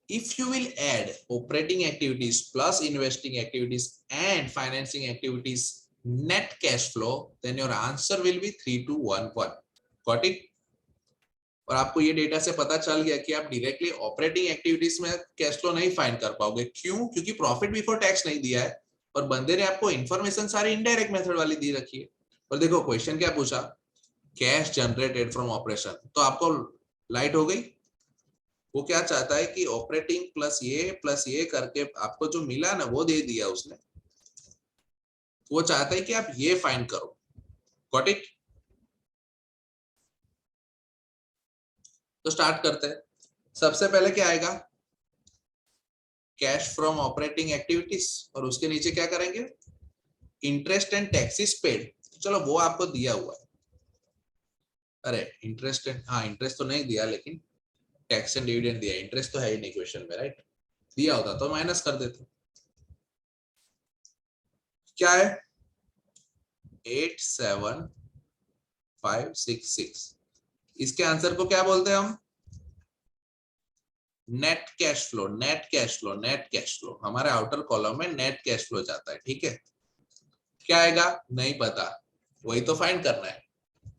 if you will add operating activities plus investing activities and financing activities net cash flow, then your answer will be 3211. got it? और आपको ये डेटा से पता चल गया कि आप डायरेक्टली ऑपरेटिंग एक्टिविटीज में कैश फ्लो नहीं फाइंड कर पाओगे। क्यों, क्योंकि प्रॉफिट बिफोर टैक्स नहीं दिया है और बंदे ने आपको इन्फॉर्मेशन सारी इनडायरेक्ट मेथड वाली दी रखी है। और देखो क्वेश्चन क्या पूछा, कैश जनरेटेड फ्रॉम ऑपरेशन, तो आपको लाइट हो गई। वो क्या चाहता है कि ऑपरेटिंग प्लस ये करके आपको जो मिला ना वो दे दिया उसने। वो चाहता है कि आप ये फाइंड करो। Got it? तो स्टार्ट करते हैं। सबसे पहले क्या आएगा? कैश फ्रॉम ऑपरेटिंग एक्टिविटीज, और उसके नीचे क्या करेंगे? Interest and taxes paid. चलो वो आपको दिया हुआ है। अरे इंटरेस्ट एंड, हाँ इंटरेस्ट तो नहीं दिया, लेकिन टैक्स एंड डिविडेंड दिया। इंटरेस्ट तो है ही नहीं क्वेश्चन में, राइट? दिया होता तो माइनस कर देते। क्या है? 87566। इसके आंसर को क्या बोलते हैं हम? Net cash flow. Net cash flow, net cash flow. हमारे आउटर कॉलम में नेट कैश फ्लो जाता है, ठीक है? क्या आएगा? नहीं पता, वही तो फाइंड करना है।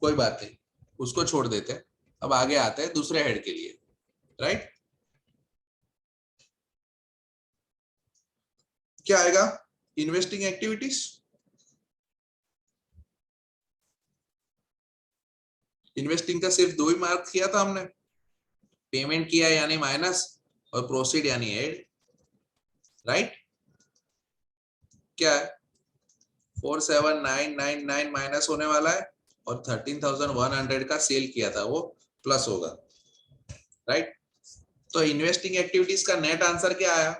कोई बात नहीं, उसको छोड़ देते हैं। अब आगे आते हैं दूसरे हेड के लिए, राइट? क्या आएगा? Investing activities. इन्वेस्टिंग का सिर्फ 2 ही मार्क किया था हमने। पेमेंट किया यानी माइनस, और प्रोसीड यानी एड, राइट? क्या है? 47999 माइनस होने वाला है, और 13,100 का सेल किया था वो प्लस होगा, राइट? तो इन्वेस्टिंग एक्टिविटीज का नेट आंसर क्या आया?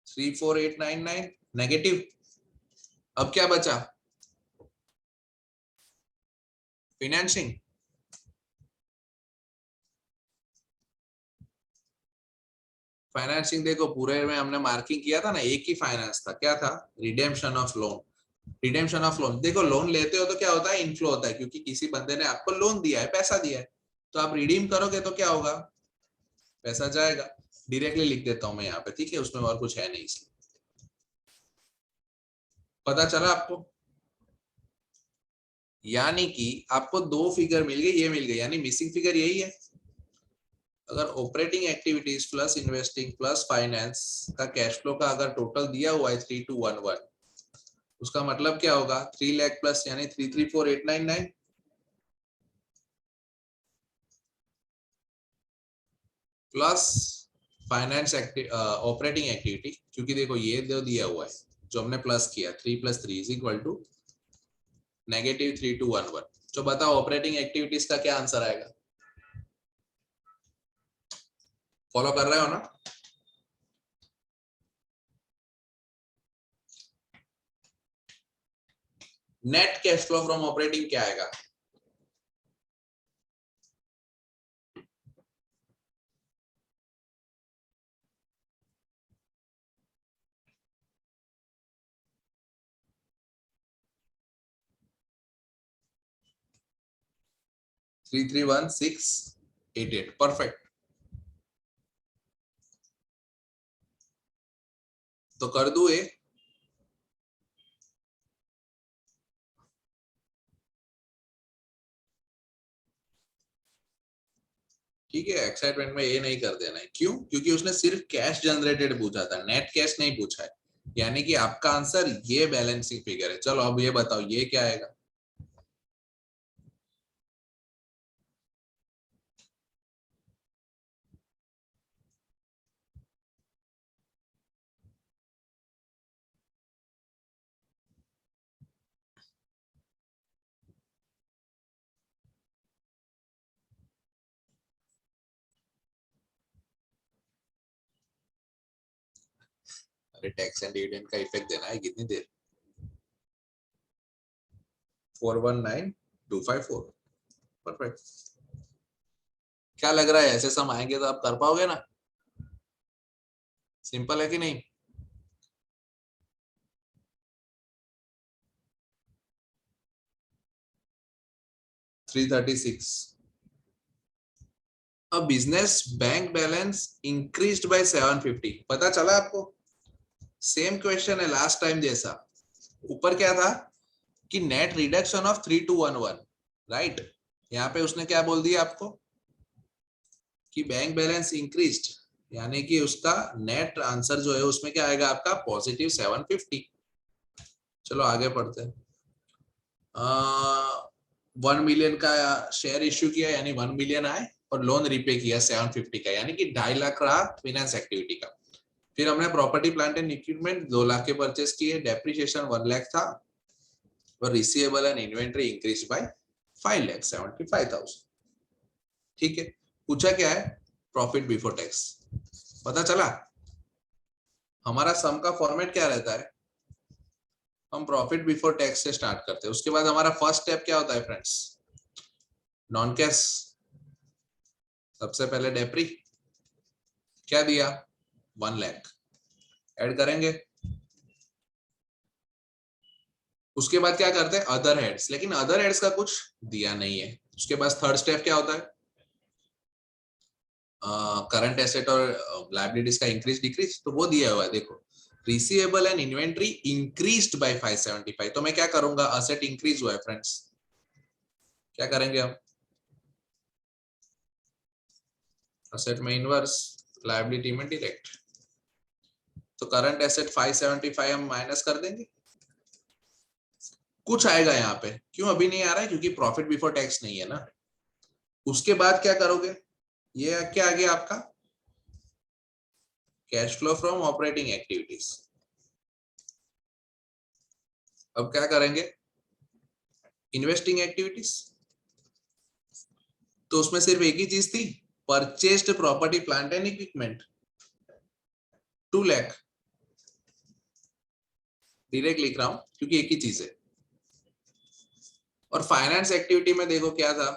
34899 नेगेटिव। अब क्या बचा? फाइनेंसिंग। फाइनेंसिंग देखो, पूरे में हमने मार्किंग किया था ना, एक ही फाइनेंस था। क्या था? Redemption of loan. Redemption of loan, देखो लोन लेते हो तो क्या होता है? इनफ्लो होता है, क्योंकि किसी बंदे ने आपको लोन दिया है, पैसा दिया है। तो आप रिडीम करोगे तो क्या होगा? पैसा जाएगा। डायरेक्टली लिख देता हूं मैं यहाँ पे, ठीक है? उसमें और कुछ है नहीं, इसलिए। पता चला आपको? यानी कि आपको 2 फिगर मिल गई, ये मिल गई, यानी मिसिंग फिगर यही है। अगर operating activities plus investing plus finance का कैश फ्लो का अगर टोटल दिया हुआ है 3211, उसका मतलब क्या होगा? 3 लाख प्लस यानी 334899 प्लस फाइनेंस ऑपरेटिंग एक्टिविटी, क्योंकि देखो ये जो दिया हुआ है, जो हमने प्लस किया 3+3 = -3211। तो बताओ ऑपरेटिंग एक्टिविटीज का क्या आंसर आएगा? फॉलो कर रहे हो ना? Net cash flow from operating क्या आएगा? थ्री 331,688। परफेक्ट। तो कर दू ये। ठीक है, एक्साइटमेंट में ये नहीं कर देना है। क्यों? क्योंकि उसने सिर्फ कैश जनरेटेड पूछा था, नेट कैश नहीं पूछा है। यानी कि आपका आंसर ये बैलेंसिंग फिगर है। चलो अब ये बताओ ये क्या आएगा? अरे टैक्स एंड डिविडेंड का इफेक्ट देना है, कितनी देर? 419254। परफेक्ट। क्या लग रहा है, ऐसे सम आएंगे तो आप कर पाओगे ना? सिंपल है कि नहीं? Three 36। A business bank balance increased by 750। पता चला आपको? सेम क्वेश्चन है लास्ट टाइम जैसा। ऊपर क्या था कि नेट रिडक्शन ऑफ 3211, राइट? यहाँ पे उसने क्या बोल दिया आपको कि बैंक बैलेंस इंक्रीज्ड, यानी कि उसका नेट आंसर जो है उसमें क्या आएगा आपका? +750। चलो आगे पढ़ते हैं। 1 मिलियन का शेयर इश्यू किया, यानी 1 मिलियन आए, और लोन रिपे किया 750 का, यानी कि 2.5 लाख रहा फाइनेंस एक्टिविटी का। फिर हमने property plant and equipment 2 lakh के परचेस किए, डेप्रिसिएशन 1 लाख था और receivable and inventory increase by 5,75,000। ठीक है, पूछा क्या है, प्रॉफिट बिफोर टैक्स। पता चला हमारा सम का फॉर्मेट क्या रहता है, हम प्रॉफिट बिफोर टैक्स से स्टार्ट करते हैं, उसके बाद हमारा फर्स्ट स्टेप क्या होता है फ्रेंड्स, नॉन कैश। सबसे पहले डेप्री क्या दिया, 1 लाख ऐड करेंगे, उसके बाद क्या करते हैं अदर हेड्स, लेकिन अदर हेड्स का कुछ दिया नहीं है। उसके बाद थर्ड स्टेप क्या होता है, करंट एसेट और लायबिलिटीज का इंक्रीज डिक्रीज, तो वो दिया हुआ है देखो, receivable and inventory increased by 575। तो मैं क्या करूंगा, असेट इंक्रीज हुआ है फ्रेंड्स, क्या करेंगे हम, असेट में इनवर्स, लायबिलिटी में डायरेक्ट। तो करंट एसेट 575 हम माइनस कर देंगे, कुछ आएगा यहाँ पे, क्यों अभी नहीं आ रहा है, क्योंकि प्रॉफिट बिफोर टैक्स नहीं है ना। उसके बाद क्या करोगे, ये क्या आ गया आपका, cash flow from operating activities. अब क्या करेंगे, इन्वेस्टिंग एक्टिविटीज, तो उसमें सिर्फ एक ही चीज थी, purchased property plant and equipment 2 lakh, direct लिख रहा हूं क्योंकि एक ही चीज है। और फाइनेंस एक्टिविटी में देखो क्या था,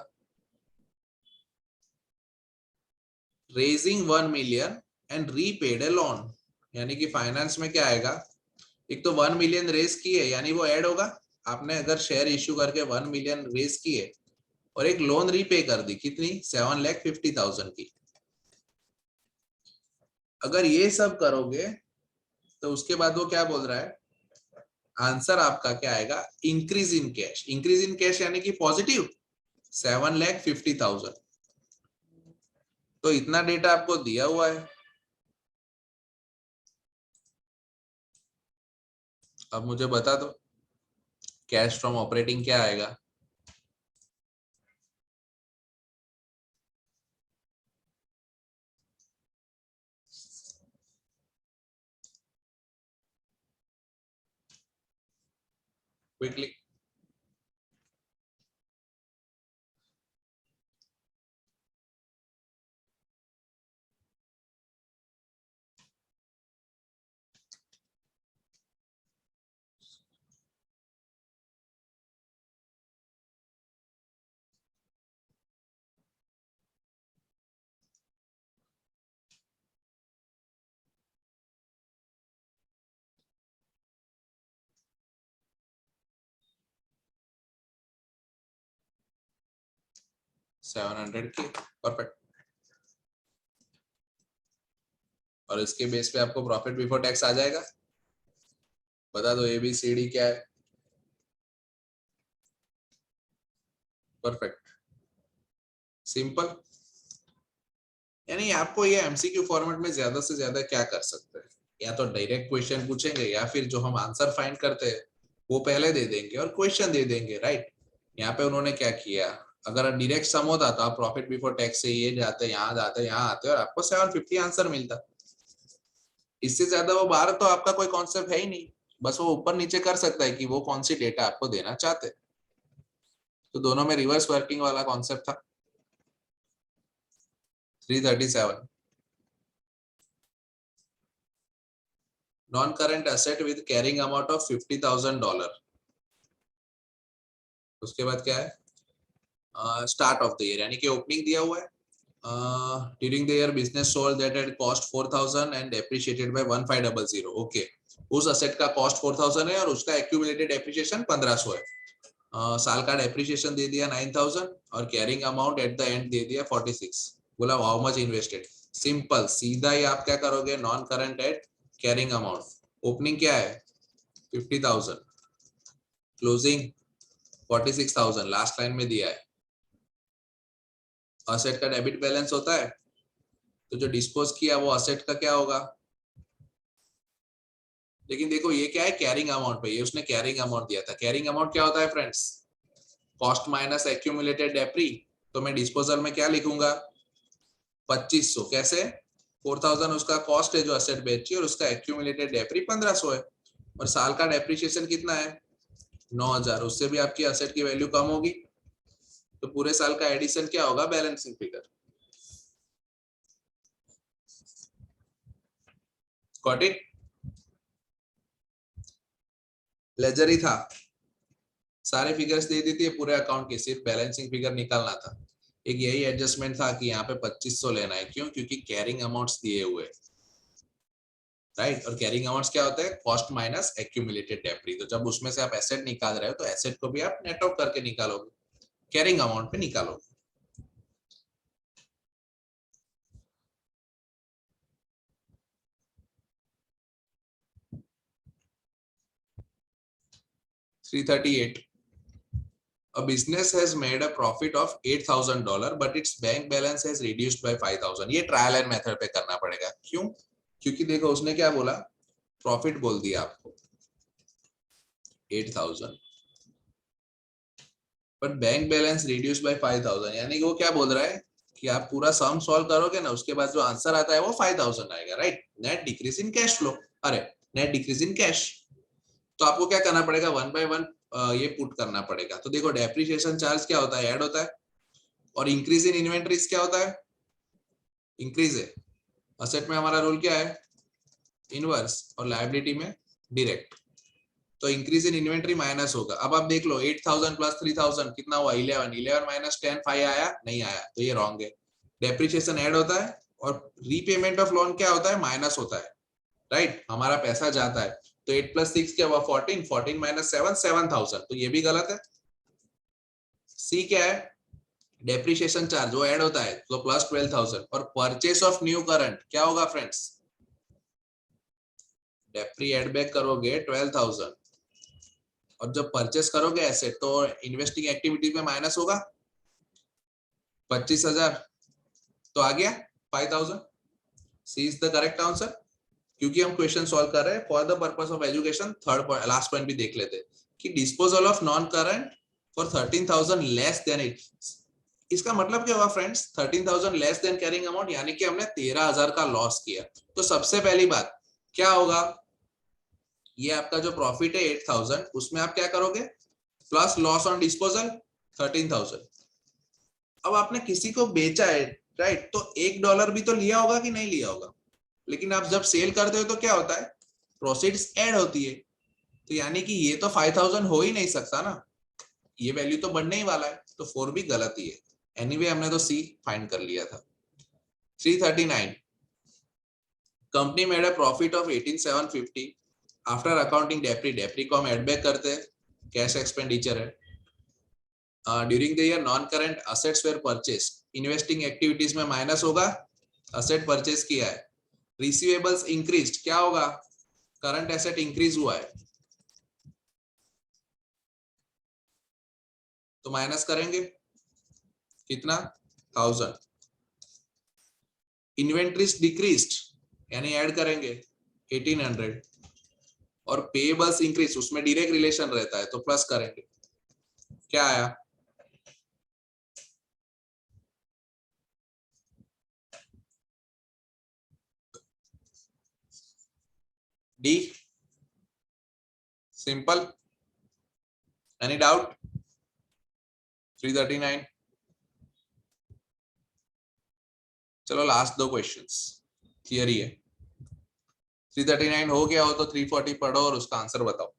raising 1 million and repaid A loan, यानी कि फाइनेंस में क्या आएगा, एक तो 1 मिलियन रेज किए यानी वो ऐड होगा, आपने अगर शेयर इश्यू करके 1 मिलियन रेज किए और एक लोन रीपे कर दी, कितनी 7,50,000 की। अगर ये सब करोगे तो उसके बाद वो क्या बोल रहा है, आंसर आपका क्या आएगा, increase in cash. Increase in cash यानी कि पॉजिटिव 7,50,000। तो इतना डेटा आपको दिया हुआ है। अब मुझे बता दो कैश फ्रॉम ऑपरेटिंग क्या आएगा, क्विकली। $700K, perfect. और इसके बेस पे आपको प्रॉफिट बिफोर टैक्स आ जाएगा। बता दो ABCD क्या है, परफेक्ट, सिंपल। यानी आपको ये MCQ फॉर्मेट में ज्यादा से ज्यादा क्या कर सकते हैं, या तो डायरेक्ट क्वेश्चन पूछेंगे या फिर जो हम आंसर फाइंड करते हैं वो पहले दे देंगे और क्वेश्चन दे देंगे, राइट। यहाँ पे उन्होंने क्या किया, अगर डायरेक्ट सम होता तो आप प्रॉफिट बिफोर टैक्स से ये जाते, यहाँ जाते, यहाँ आते और आपको 750 आंसर मिलता। इससे ज्यादा वो बाहर तो आपका कोई कॉन्सेप्ट है ही नहीं, बस वो ऊपर नीचे कर सकता है कि वो कौन सी डेटा आपको देना चाहते। तो दोनों में रिवर्स वर्किंग वाला कॉन्सेप्ट था। 337, non current asset with carrying amount of $50,000। उसके बाद क्या है, स्टार्ट ऑफ द ईयर, यानी कि ओपनिंग दिया हुआ है, during the year business sold that had cost 4,000 and depreciated by 1500। Okay, उस एसेट का कॉस्ट 4,000 है और उसका एक्यूमुलेटेड डेप्रिसिएशन 1500 है। साल का डेप्रिसिएशन दे दिया 9,000 और carrying amount at the and they दिया 46। बोला हाउ मच इन्वेस्टेड, सिंपल सीधा ही आप क्या करोगे, non current eight carrying amount, opening क्या है 50,000, क्लोजिंग 46,000, लास्ट लाइन में दिया है। असेट का डेबिट बैलेंस होता है, तो जो डिस्पोज किया वो असेट का क्या होगा, लेकिन देखो ये क्या है कैरिंग अमाउंट पे, ये उसने कैरिंग अमाउंट दिया था। कैरिंग अमाउंट क्या होता है फ्रेंड्स, कॉस्ट माइनस एक्यूमुलेटेड डेप्री। तो मैं डिस्पोजल में क्या लिखूंगा 2500, कैसे 4000 उसका कॉस्ट है जो असेट बेची, और उसका एक्यूमुलेटेड डेप्री 1500 है, और साल का डेप्रिसिएशन कितना है 9000, उससे भी आपकी असेट की वैल्यू कम होगी, तो पूरे साल का एडिशन क्या होगा balancing figure. Got it. Ledger ही था, सारे फिगर्स दे दी थी पूरे अकाउंट की, सिर्फ बैलेंसिंग फिगर निकालना था। एक यही एडजस्टमेंट था कि यहाँ पे 2500 लेना है, क्यों, क्योंकि कैरिंग अमाउंट्स दिए हुए, राइट। और कैरिंग अमाउंट्स क्या होता है, कॉस्ट माइनस एक्यूमुलेटेड डेप्री। तो जब उसमें से आप एसेट निकाल रहे हो तो एसेट को भी आप नेट आउट करके निकालोगे, कैरिंग अमाउंट पे निकालोगे। $338, a business has made a profit of $8,000 but its bank balance has reduced by 5,000। ये ट्रायल एंड मेथड पे करना पड़ेगा, क्यों, क्योंकि देखो उसने क्या बोला, प्रॉफिट बोल दिया आपको 8,000, but bank balance reduce by 5,000, यानी कि वो क्या बोल रहा है कि आप पूरा सम सॉल्व करोगे ना, उसके बाद जो आंसर आता है वो 5,000 आएगा, right. Net decrease in cash flow, अरे नेट डिक्रीज इन कैश। तो आपको क्या करना पड़ेगा, वन बाय वन ये पुट करना पड़ेगा। तो देखो डेप्रिसिएशन चार्ज क्या होता है, ऐड होता है, और इंक्रीज इन इन्वेंट्रीज क्या होता है, इंक्रीज है। असेट में हमारा रूल क्या है, इनवर्स, और लायबिलिटी में डायरेक्ट। तो इंक्रीज इन इन्वेंट्री माइनस होगा। अब आप देख लो 8,000 प्लस 3,000 कितना हुआ, 11, 11 माइनस 10, 5 आया, नहीं आया, तो ये रॉन्ग है। डेप्रिसिएशन ऐड होता है, और रीपेमेंट ऑफ लोन क्या होता है, माइनस होता है, राइट। हमारा पैसा जाता है, तो 8 प्लस 6 क्या हुआ 14, 14 माइनस 7, 7,000, तो ये भी गलत है। सी क्या है, डेप्रिसिएशन चार्ज वो ऐड होता है, तो प्लस 12,000, और परचेस ऑफ न्यू करंट क्या होगा फ्रेंड्स, डेप्री एड बैक करोगे 12,000, और जब परचेस करोगे एसेट तो इन्वेस्टिंग एक्टिविटी में माइनस होगा 25,000, तो आ गया 5,000। सी इज द करेक्ट आंसर। क्योंकि हम क्वेश्चन सॉल्व कर रहे हैं for the purpose of education. Third point, last point भी देख लेते हैं कि disposal of non current for 13,000 less than it. इसका मतलब क्या हुआ friends, 13,000 less than carrying amount, यानी कि हमने 13,000 का लॉस किया। तो सबसे पहली बात क्या होगा, ये आपका जो प्रॉफिट है 8,000, उसमें आप क्या करोगे, प्लस लॉस ऑन डिस्पोजल 13,000। अब आपने किसी को बेचा है, राइट, तो $1 भी तो लिया होगा कि नहीं लिया होगा, लेकिन आप जब सेल करते हो तो क्या होता है, प्रोसीड्स ऐड होती है। तो यानी कि ये तो 5,000 हो ही नहीं सकता ना, ये वैल्यू तो बढ़ने ही वाला है, तो 4 भी गलत ही है। एनीवे हमने तो सी फाइंड कर लिया था। 339, company made a profit of 18,750 after accounting depre. Depre को हम एड बैक करते हैं, कैश एक्सपेंडिचर है। During the year non current assets were purchase, investing activities में माइनस होगा, असेट परचेज किया है। रिसीवेबल्स इंक्रीज्ड, क्या होगा, करंट एसेट इंक्रीज हुआ है, तो माइनस करेंगे कितना 1,000। इन्वेंट्रीज डिक्रीज्ड, यानी ऐड करेंगे 1,800, और पेएबल्स इंक्रीज, उसमें डायरेक्ट रिलेशन रहता है, तो प्लस करेंगे, क्या आया, डी। Simple, any doubt. 339, चलो लास्ट दो क्वेश्चंस थियरी है। 339 हो गया हो तो 340 पढ़ो और उसका आंसर बताओ।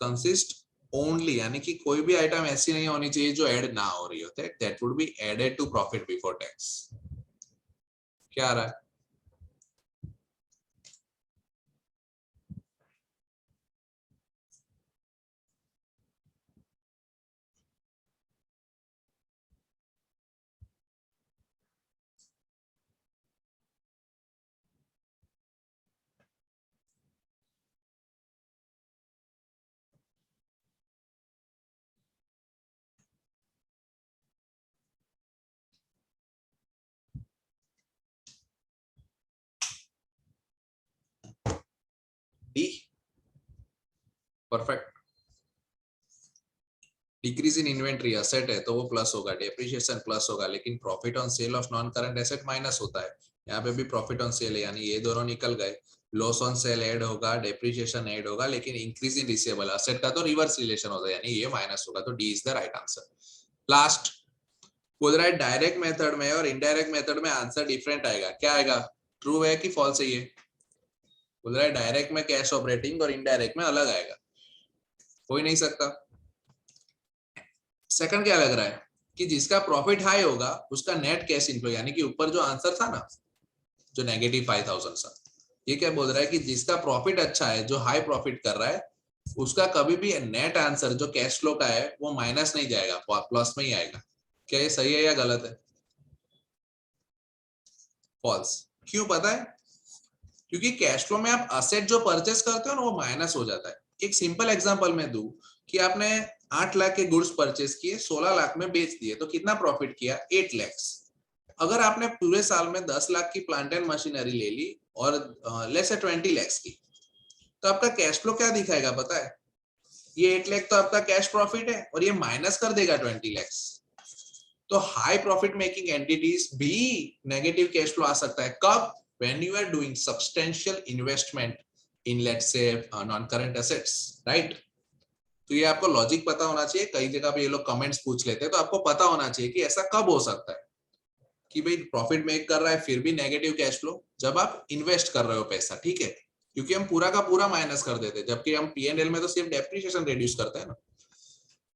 कंसिस्ट ओनली, यानी कि कोई भी आइटम ऐसी नहीं होनी चाहिए जो ऐड ना हो रही होते, that would be added to profit before tax. क्या आ रहा है, perfect. Decrease in inventory asset है तो वो प्लस होगा, डेप्रिसिएशन प्लस होगा, लेकिन profit on sale of non current asset minus होता है। यहाँ पे भी प्रॉफिट ऑन सेल है, यानी ये दोनों निकल गए। लॉस ऑन सेल ऐड होगा, डेप्रिसिएशन ऐड होगा, लेकिन इंक्रीज इन रिसीवेबल असेट का तो रिवर्स रिलेशन होता है, यानी ये माइनस होगा। तो D is the right answer. Last बोल रहा है डायरेक्ट मेथड में और इनडायरेक्ट मेथड में आंसर डिफरेंट आएगा। क्या आएगा? ट्रू है कि फॉल्स है? ये बोल रहा है डायरेक्ट में कैश ऑपरेटिंग और इनडायरेक्ट में अलग आएगा, हो ही नहीं सकता। सेकंड क्या लग रहा है कि जिसका प्रॉफिट हाई होगा उसका नेट कैश इनफ्लो, यानी कि ऊपर जो आंसर था ना, जो नेगेटिव 5000 था, ये क्या बोल रहा है कि जिसका प्रॉफिट अच्छा है, जो हाई प्रॉफिट कर रहा है, उसका कभी भी नेट आंसर जो कैश फ्लो का है वो माइनस नहीं जाएगा, प्लस में ही आएगा। क्या ये सही है या गलत है? फॉल्स। क्यों पता है? क्योंकि कैश फ्लो में आप असेट जो परचेस करते हो ना वो माइनस हो जाता है। एक सिंपल एग्जांपल मैं दूं कि आपने 8 लाख के गुड्स परचेस किए, 16 लाख में बेच दिए, तो कितना प्रॉफिट किया? 8 लाख। अगर आपने पूरे साल में 10 लाख की प्लांट एंड मशीनरी ले ली और लेट्स से 20 लाख की, तो आपका कैश फ्लो क्या दिखाएगा पता है? ये 8 लाख तो आपका कैश प्रॉफिट है और ये माइनस कर देगा 20 लाख। तो हाई प्रॉफिट मेकिंग एंटिटीज भी नेगेटिव कैश फ्लो आ सकता है। कब? when you are doing substantial investment in let's say non-current assets, right? तो ये आपको लॉजिक पता होना चाहिए। कई जगह पे ये लोग कमेंट्स पूछ लेते हैं, तो आपको पता होना चाहिए कि ऐसा कब हो सकता है कि भाई प्रॉफिट मेक कर रहा है फिर भी नेगेटिव कैश फ्लो, जब आप इन्वेस्ट कर रहे हो पैसा, ठीक है? क्योंकि हम पूरा का पूरा माइनस कर देते हैं, जबकि हम P&L में तो सिर्फ डेप्रिसिएशन रिड्यूस करते हैं ना।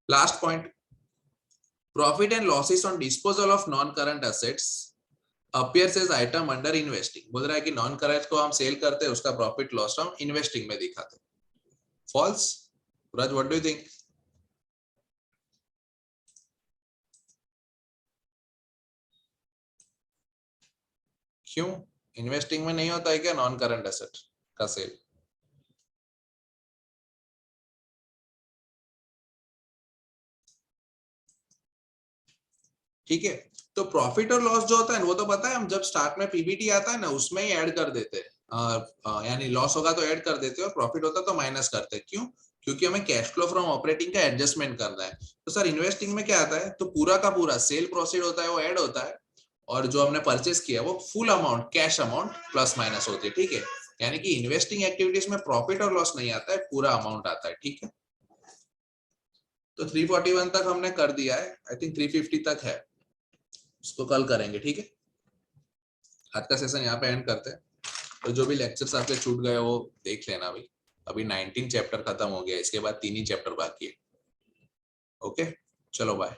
Last point, profit and losses on disposal of non current assets appears as item under investing. बोल रहा है कि नॉन करंट को हम सेल करते हैं, उसका प्रॉफिट लॉस हम इन्वेस्टिंग में दिखाते हैं। False? Raj, what do you think? क्यों इन्वेस्टिंग में नहीं होता है क्या नॉन करंट एसेट का सेल? ठीक है, तो प्रॉफिट और लॉस जो होता है वो तो पता है, हम जब स्टार्ट में पीबीटी आता है ना उसमें ही ऐड कर देते हैं, यानी लॉस होगा तो ऐड कर देते हैं और प्रॉफिट होता तो माइनस करते हैं। क्यों? क्योंकि हमें कैश फ्लो फ्रॉम ऑपरेटिंग का एडजस्टमेंट करना है। तो सर इन्वेस्टिंग में क्या आता है? तो पूरा का पूरा सेल प्रोसीड होता है वो ऐड होता है, और जो हमने परचेस किया वो full amount cash amount plus minus होती है। ठीक है, यानी कि इन्वेस्टिंग एक्टिविटीज में प्रॉफिट और लॉस नहीं आता है, पूरा अमाउंट आता है। ठीक है, तो 341 तक हमने कर दिया है, आई थिंक 350 तक है, उसको कल करेंगे। ठीक है, आज का सेशन यहाँ पे एंड करते हैं। तो जो भी लेक्चर्स आपके छूट गए वो देख लेना भाई। अभी 19 चैप्टर खत्म हो गया, इसके बाद 3 ही चैप्टर बाकी है। ओके, चलो बाय।